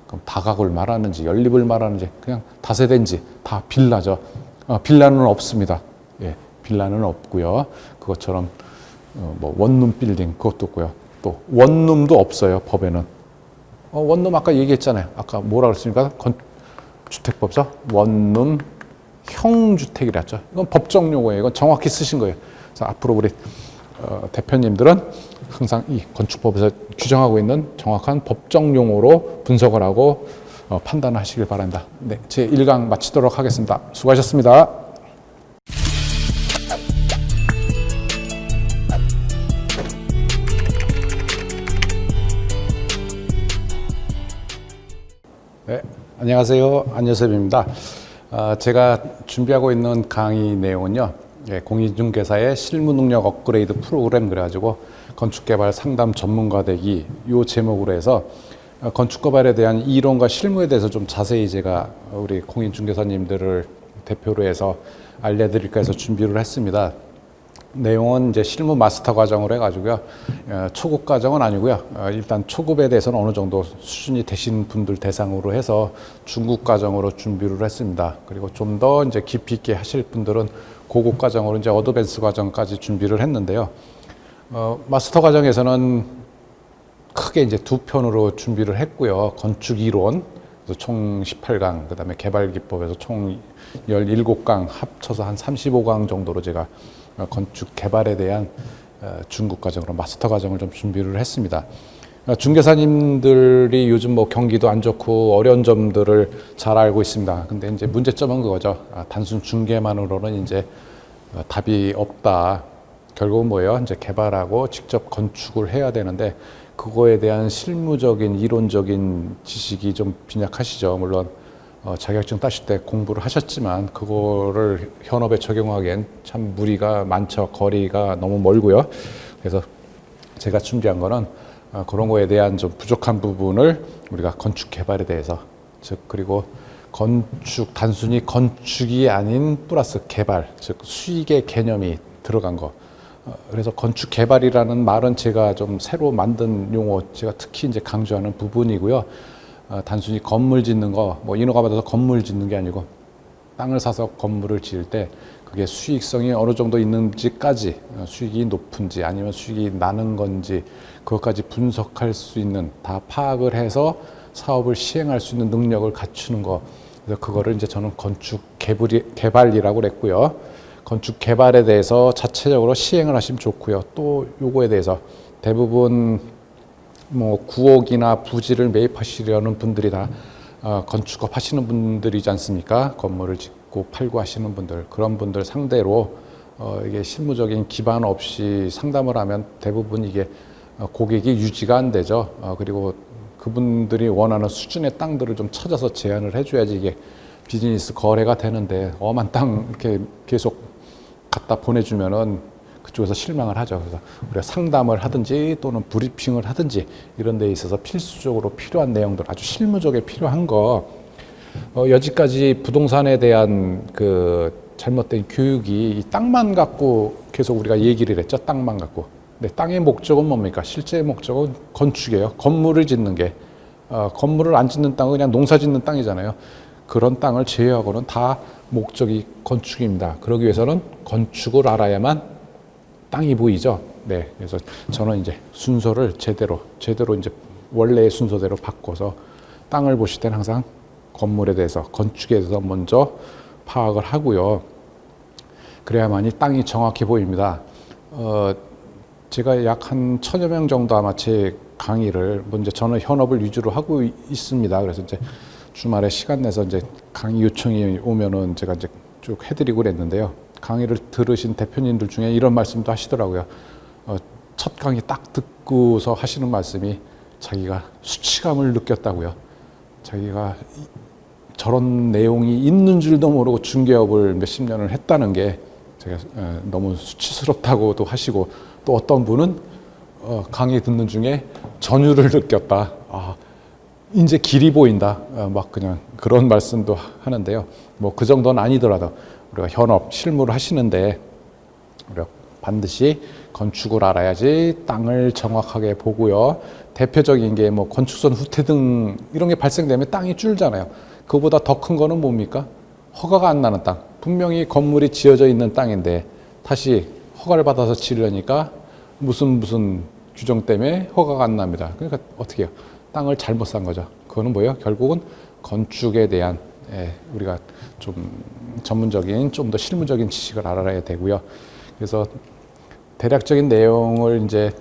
그럼 다가구를 말하는지 연립을 말하는지 그냥 다세대인지 다 빌라죠. 빌라는 없습니다. 빌라는 없고요. 그것처럼 뭐 원룸 빌딩 그것도 없고요. 또 원룸도 없어요. 법에는. 원룸 아까 얘기했잖아요. 아까 뭐라 그랬습니까? 주택법에서 원룸 형주택이라 했죠. 이건 법정 용어예요. 이건 정확히 쓰신 거예요. 그래서 앞으로 우리 대표님들은 항상 이 건축법에서 규정하고 있는 정확한 법정 용어로 분석을 하고 판단하시길 바랍니다. 네, 제 1강 마치도록 하겠습니다. 수고하셨습니다. 네, 안녕하세요. 안여섭입니다. 제가 준비하고 있는 강의 내용은요, 공인중개사의 실무능력 업그레이드 프로그램 그래가지고 건축개발 상담 전문가 되기 이 제목으로 해서 건축개발에 대한 이론과 실무에 대해서 좀 자세히 제가 우리 공인중개사님들을 대표로 해서 알려드릴까 해서 준비를 했습니다. 내용은 이제 실무 마스터 과정으로 해가지고요. 초급 과정은 아니고요. 일단 초급에 대해서는 어느 정도 수준이 되신 분들 대상으로 해서 중급 과정으로 준비를 했습니다. 그리고 좀 더 이제 깊이 있게 하실 분들은 고급 과정으로 이제 어드밴스 과정까지 준비를 했는데요. 마스터 과정에서는 크게 이제 두 편으로 준비를 했고요. 건축 이론, 총 18강, 그 다음에 개발 기법에서 총 17강 합쳐서 한 35강 정도로 제가 건축 개발에 대한 중급 과정으로 마스터 과정을 좀 준비를 했습니다. 중개사님들이 요즘 뭐 경기도 안 좋고 어려운 점들을 잘 알고 있습니다. 근데 이제 문제점은 그거죠. 단순 중개만으로는 이제 답이 없다. 결국은 뭐예요? 이제 개발하고 직접 건축을 해야 되는데 그거에 대한 실무적인 이론적인 지식이 좀 빈약하시죠. 물론 자격증 따실 때 공부를 하셨지만 그거를 현업에 적용하기엔 참 무리가 많죠. 거리가 너무 멀고요. 그래서 제가 준비한 거는 그런 거에 대한 좀 부족한 부분을 우리가 건축 개발에 대해서, 즉 그리고 건축 단순히 건축이 아닌 플러스 개발, 즉 수익의 개념이 들어간 거. 그래서 건축 개발이라는 말은 제가 좀 새로 만든 용어, 제가 특히 이제 강조하는 부분이고요. 단순히 건물 짓는 거, 뭐 인허가 받아서 건물 짓는 게 아니고 땅을 사서 건물을 지을 때 그게 수익성이 어느 정도 있는지까지, 수익이 높은지 아니면 수익이 나는 건지 그것까지 분석할 수 있는, 다 파악을 해서 사업을 시행할 수 있는 능력을 갖추는 거, 그래서 그거를 이제 저는 건축 개발이라고 그랬고요. 건축 개발에 대해서 자체적으로 시행을 하시면 좋고요. 또 요거에 대해서 대부분 뭐 9억이나 부지를 매입하시려는 분들이 다 건축업 하시는 분들이지 않습니까? 건물을 짓고 팔고 하시는 분들, 그런 분들 상대로 이게 실무적인 기반 없이 상담을 하면 대부분 이게 고객이 유지가 안 되죠. 그리고 그분들이 원하는 수준의 땅들을 좀 찾아서 제안을 해줘야지 이게 비즈니스 거래가 되는데, 엄한 땅 이렇게 계속 갖다 보내주면은 그쪽에서 실망을 하죠. 그래서 우리가 상담을 하든지 또는 브리핑을 하든지 이런 데 있어서 필수적으로 필요한 내용들, 아주 실무적에 필요한 거, 여지까지 부동산에 대한 그 잘못된 교육이 이 땅만 갖고 계속 우리가 얘기를 했죠. 땅만 갖고. 근데 땅의 목적은 뭡니까? 실제 목적은 건축이에요. 건물을 짓는 게. 건물을 안 짓는 땅은 그냥 농사 짓는 땅이잖아요. 그런 땅을 제외하고는 다 목적이 건축입니다. 그러기 위해서는 건축을 알아야만 땅이 보이죠. 네. 그래서 저는 이제 순서를 제대로 이제 원래의 순서대로 바꿔서 땅을 보실 때는 항상 건물에 대해서, 건축에 대해서 먼저 파악을 하고요. 그래야만이 땅이 정확히 보입니다. 제가 약 한 1000여 명 정도 아마 제 강의를, 먼저 저는 현업을 위주로 하고 있습니다. 그래서 이제 주말에 시간 내서 이제 강의 요청이 오면은 제가 이제 쭉 해드리고 그랬는데요. 강의를 들으신 대표님들 중에 이런 말씀도 하시더라고요. 첫 강의 딱 듣고서 하시는 말씀이 자기가 수치감을 느꼈다고요. 자기가 저런 내용이 있는 줄도 모르고 중개업을 몇십 년을 했다는 게 제가 너무 수치스럽다고도 하시고, 또 어떤 분은 강의 듣는 중에 전율을 느꼈다. 이제 길이 보인다. 막 그냥 그런 말씀도 하는데요. 뭐 그 정도는 아니더라도 우리가 현업, 실무를 하시는데 우리가 반드시 건축을 알아야지 땅을 정확하게 보고요. 대표적인 게 뭐 건축선 후퇴 등 이런 게 발생되면 땅이 줄잖아요. 그보다 더 큰 거는 뭡니까? 허가가 안 나는 땅. 분명히 건물이 지어져 있는 땅인데 다시 허가를 받아서 지으려니까 무슨 규정 때문에 허가가 안 납니다. 그러니까 어떻게 해요? 땅을 잘못 산 거죠. 그거는 뭐예요? 결국은 건축에 대한 우리가 좀 전문적인, 좀 더 실무적인 지식을 알아야 되고요. 그래서 대략적인 내용을 이제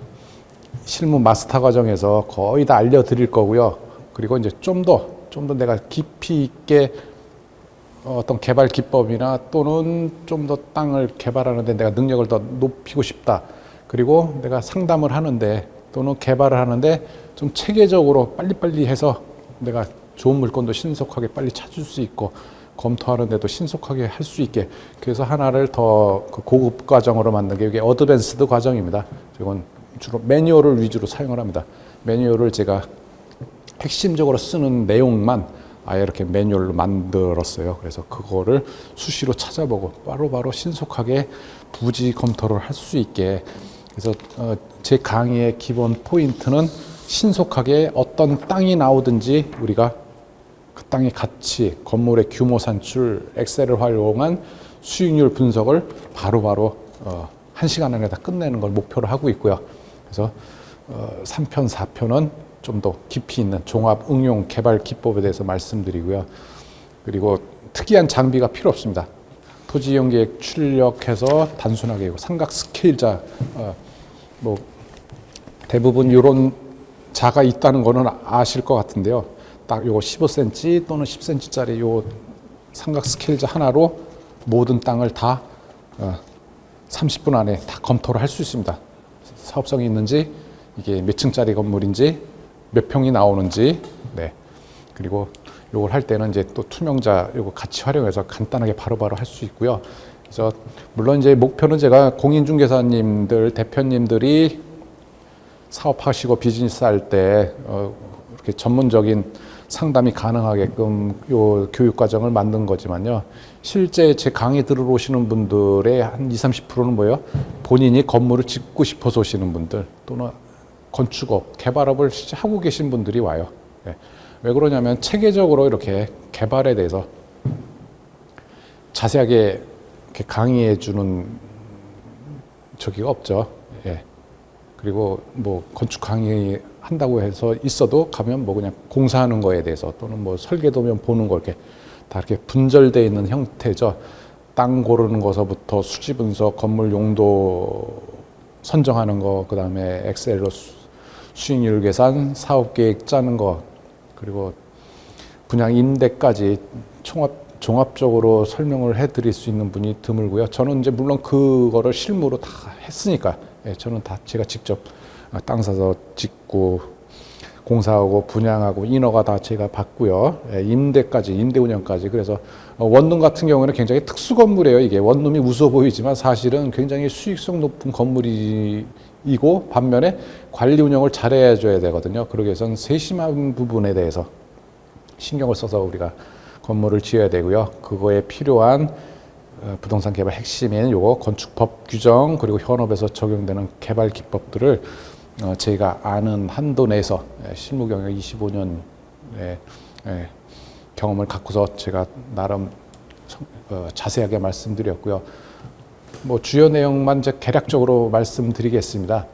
실무 마스터 과정에서 거의 다 알려드릴 거고요. 그리고 이제 좀 더 내가 깊이 있게 어떤 개발 기법이나 또는 좀 더 땅을 개발하는데 내가 능력을 더 높이고 싶다. 그리고 내가 상담을 하는데 또는 개발을 하는데 좀 체계적으로 빨리빨리 해서 내가 좋은 물건도 신속하게 빨리 찾을 수 있고 검토하는데도 신속하게 할 수 있게, 그래서 하나를 더 그 고급 과정으로 만든 게 이게 어드밴스드 과정입니다. 이건 주로 매뉴얼을 위주로 사용을 합니다. 매뉴얼을 제가 핵심적으로 쓰는 내용만 아예 이렇게 매뉴얼로 만들었어요. 그래서 그거를 수시로 찾아보고 바로바로 신속하게 부지 검토를 할 수 있게. 그래서 제 강의의 기본 포인트는 신속하게 어떤 땅이 나오든지 우리가 그 땅의 가치, 건물의 규모 산출, 엑셀을 활용한 수익률 분석을 바로바로 1시간 안에 다 끝내는 걸 목표로 하고 있고요. 그래서 3편, 4편은 좀 더 깊이 있는 종합 응용 개발 기법에 대해서 말씀드리고요. 그리고 특이한 장비가 필요 없습니다. 토지 이용 계획 출력해서 단순하게 삼각 스케일자, 뭐 대부분 이런 자가 있다는 거는 아실 것 같은데요. 딱 요거 15cm 또는 10cm짜리 요 삼각 스케일자 하나로 모든 땅을 다 30분 안에 다 검토를 할 수 있습니다. 사업성이 있는지, 이게 몇 층짜리 건물인지, 몇 평이 나오는지, 네. 그리고 요걸 할 때는 이제 또 투명자 요거 같이 활용해서 간단하게 바로바로 할 수 있고요. 그래서 물론 이제 목표는 제가 공인중개사님들, 대표님들이 사업하시고 비즈니스 할 때 이렇게 전문적인 상담이 가능하게끔 요 교육 과정을 만든 거지만요. 실제 제 강의 들으러 오시는 분들의 한 20, 30%는 뭐예요? 본인이 건물을 짓고 싶어서 오시는 분들, 또는 건축업, 개발업을 하고 계신 분들이 와요. 네. 왜 그러냐면 체계적으로 이렇게 개발에 대해서 자세하게 이렇게 강의해 주는 저기가 없죠. 예. 그리고 뭐 건축 강의 한다고 해서 있어도 가면 뭐 그냥 공사하는 거에 대해서 또는 뭐 설계도면 보는 거 이렇게 다 이렇게 분절되어 있는 형태죠. 땅 고르는 것서부터 수지 분석, 건물 용도 선정하는 거, 그 다음에 엑셀로 수익률 계산, 사업 계획 짜는 거, 그리고 분양 임대까지 종합적으로 설명을 해드릴 수 있는 분이 드물고요. 저는 이제 물론 그거를 실무로 다 했으니까, 저는 다 제가 직접 땅 사서 짓고 공사하고 분양하고 인허가 다 제가 받고요. 임대까지, 임대 운영까지. 그래서 원룸 같은 경우는 굉장히 특수 건물이에요. 이게 원룸이 우스워 보이지만 사실은 굉장히 수익성 높은 건물이고 반면에 관리 운영을 잘해 줘야 되거든요. 그러기 위해서는 세심한 부분에 대해서 신경을 써서 우리가 건물을 지어야 되고요. 그거에 필요한 부동산 개발 핵심인 요거 건축법 규정 그리고 현업에서 적용되는 개발 기법들을 제가 아는 한도 내에서 실무 경력 25년의 경험을 갖고서 제가 나름 자세하게 말씀드렸고요. 뭐 주요 내용만 이제 개략적으로 말씀드리겠습니다.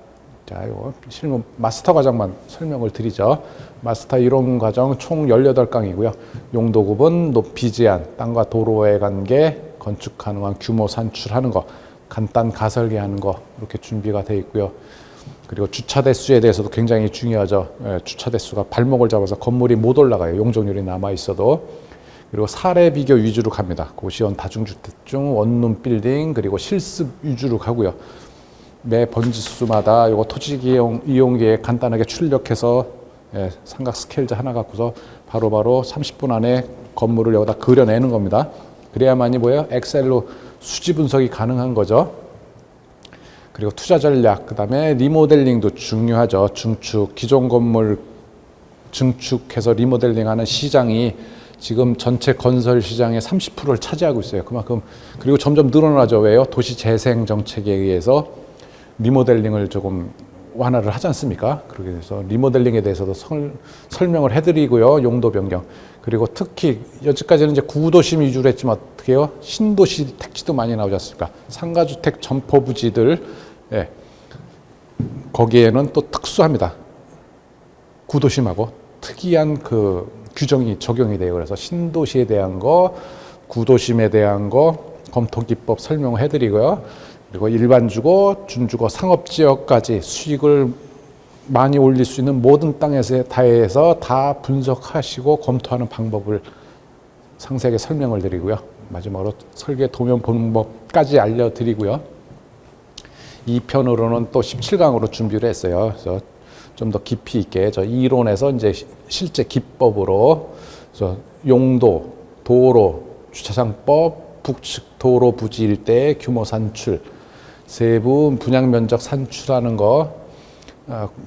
자, 이거 실무 마스터 과정만 설명을 드리죠. 마스터 이론 과정 총 18강이고요. 용도 구분, 높이 제한, 땅과 도로의 관계, 건축 가능한 규모 산출하는 거, 간단 가설계하는 거 이렇게 준비가 되어 있고요. 그리고 주차 대수에 대해서도 굉장히 중요하죠. 주차 대수가 발목을 잡아서 건물이 못 올라가요. 용적률이 남아 있어도. 그리고 사례 비교 위주로 갑니다. 고시원 다중주택 중 원룸 빌딩 그리고 실습 위주로 가고요. 매 번지수마다 요거 토지 이용계획 간단하게 출력해서 삼각 스케일즈 하나 갖고서 바로바로 30분 안에 건물을 여기다 그려내는 겁니다. 그래야만이 뭐예요? 엑셀로 수지 분석이 가능한 거죠. 그리고 투자 전략, 그 다음에 리모델링도 중요하죠. 증축, 기존 건물 증축해서 리모델링하는 시장이 지금 전체 건설 시장의 30%를 차지하고 있어요. 그만큼 그리고 점점 늘어나죠. 왜요? 도시 재생 정책에 의해서 리모델링을 조금 완화를 하지 않습니까? 그러게 돼서 리모델링에 대해서도 설명을 해드리고요. 용도 변경. 그리고 특히 여기까지는 이제 구도심 위주로 했지만 어떻게 해요? 신도시 택지도 많이 나오지 않습니까? 상가주택 점포 부지들, 거기에는 또 특수합니다. 구도심하고 특이한 그 규정이 적용이 돼요. 그래서 신도시에 대한 거, 구도심에 대한 거 검토 기법 설명을 해드리고요. 그리고 일반 주거, 준주거, 상업지역까지 수익을 많이 올릴 수 있는 모든 땅에서 다 분석하시고 검토하는 방법을 상세하게 설명을 드리고요. 마지막으로 설계 도면 방법까지 알려드리고요. 2편으로는 또 17강으로 준비를 했어요. 그래서 좀 더 깊이 있게 저 이론에서 이제 실제 기법으로 그래서 용도, 도로, 주차장법, 북측 도로 부지 일대의 규모 산출, 세부 분양 면적 산출하는 거,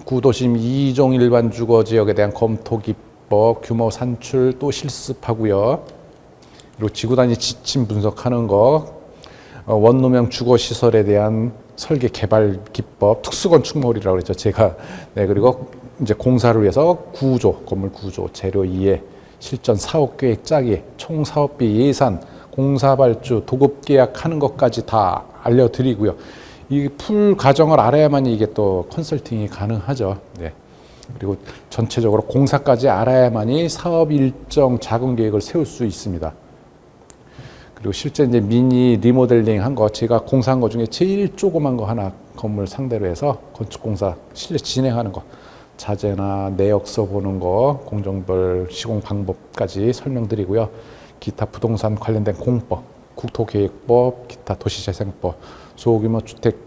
구도심 2종 일반 주거 지역에 대한 검토 기법, 규모 산출 또 실습하고요. 그리고 지구 단위 지침 분석하는 거, 원룸형 주거 시설에 대한 설계 개발 기법, 특수건축물이라고 그랬죠. 제가 그리고 이제 공사를 위해서 구조, 건물 구조, 재료 이해, 실전 사업 계획 짜기, 총 사업비 예산, 공사 발주, 도급 계약하는 것까지 다 알려드리고요. 이 풀 과정을 알아야만 이게 또 컨설팅이 가능하죠. 그리고 전체적으로 공사까지 알아야만이 사업 일정 자금 계획을 세울 수 있습니다. 그리고 실제 이제 미니 리모델링 한 거, 제가 공사한 거 중에 제일 조그만 거 하나 건물 상대로 해서 건축공사 실제 진행하는 거, 자재나 내역서 보는 거, 공정별 시공 방법까지 설명드리고요. 기타 부동산 관련된 공법, 국토계획법, 기타 도시재생법, 소규모 주택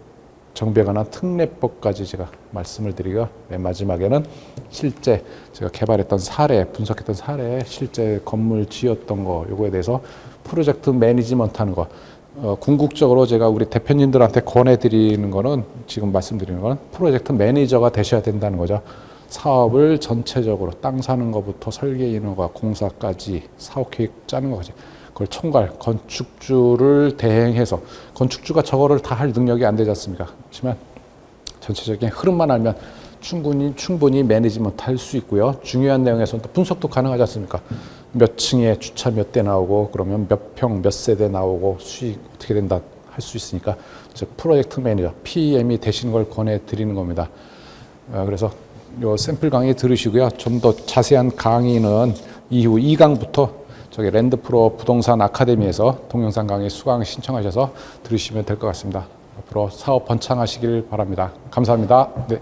정비에 관한 특례법까지 제가 말씀을 드리고요. 맨 마지막에는 실제 제가 개발했던 사례, 분석했던 사례, 실제 건물 지었던 거, 요거에 대해서 프로젝트 매니지먼트 하는 거, 궁극적으로 제가 우리 대표님들한테 권해드리는 거는, 지금 말씀드리는 거는 프로젝트 매니저가 되셔야 된다는 거죠. 사업을 전체적으로 땅 사는 것부터 설계 인허가, 공사까지 사업 계획 짜는 거지. 그걸 총괄, 건축주를 대행해서, 건축주가 저거를 다 할 능력이 안 되지 않습니까? 그렇지만 전체적인 흐름만 알면 충분히 매니지먼트 할 수 있고요. 중요한 내용에서는 또 분석도 가능하지 않습니까? 몇 층에 주차 몇 대 나오고, 그러면 몇 평, 몇 세대 나오고, 수익 어떻게 된다 할 수 있으니까, 즉 프로젝트 매니저, PM이 되시는 걸 권해드리는 겁니다. 그래서 요 샘플 강의 들으시고요. 좀 더 자세한 강의는 이후 2강부터 저기 랜드프로 부동산 아카데미에서 동영상 강의 수강 신청하셔서 들으시면 될 것 같습니다. 앞으로 사업 번창하시길 바랍니다. 감사합니다. 네.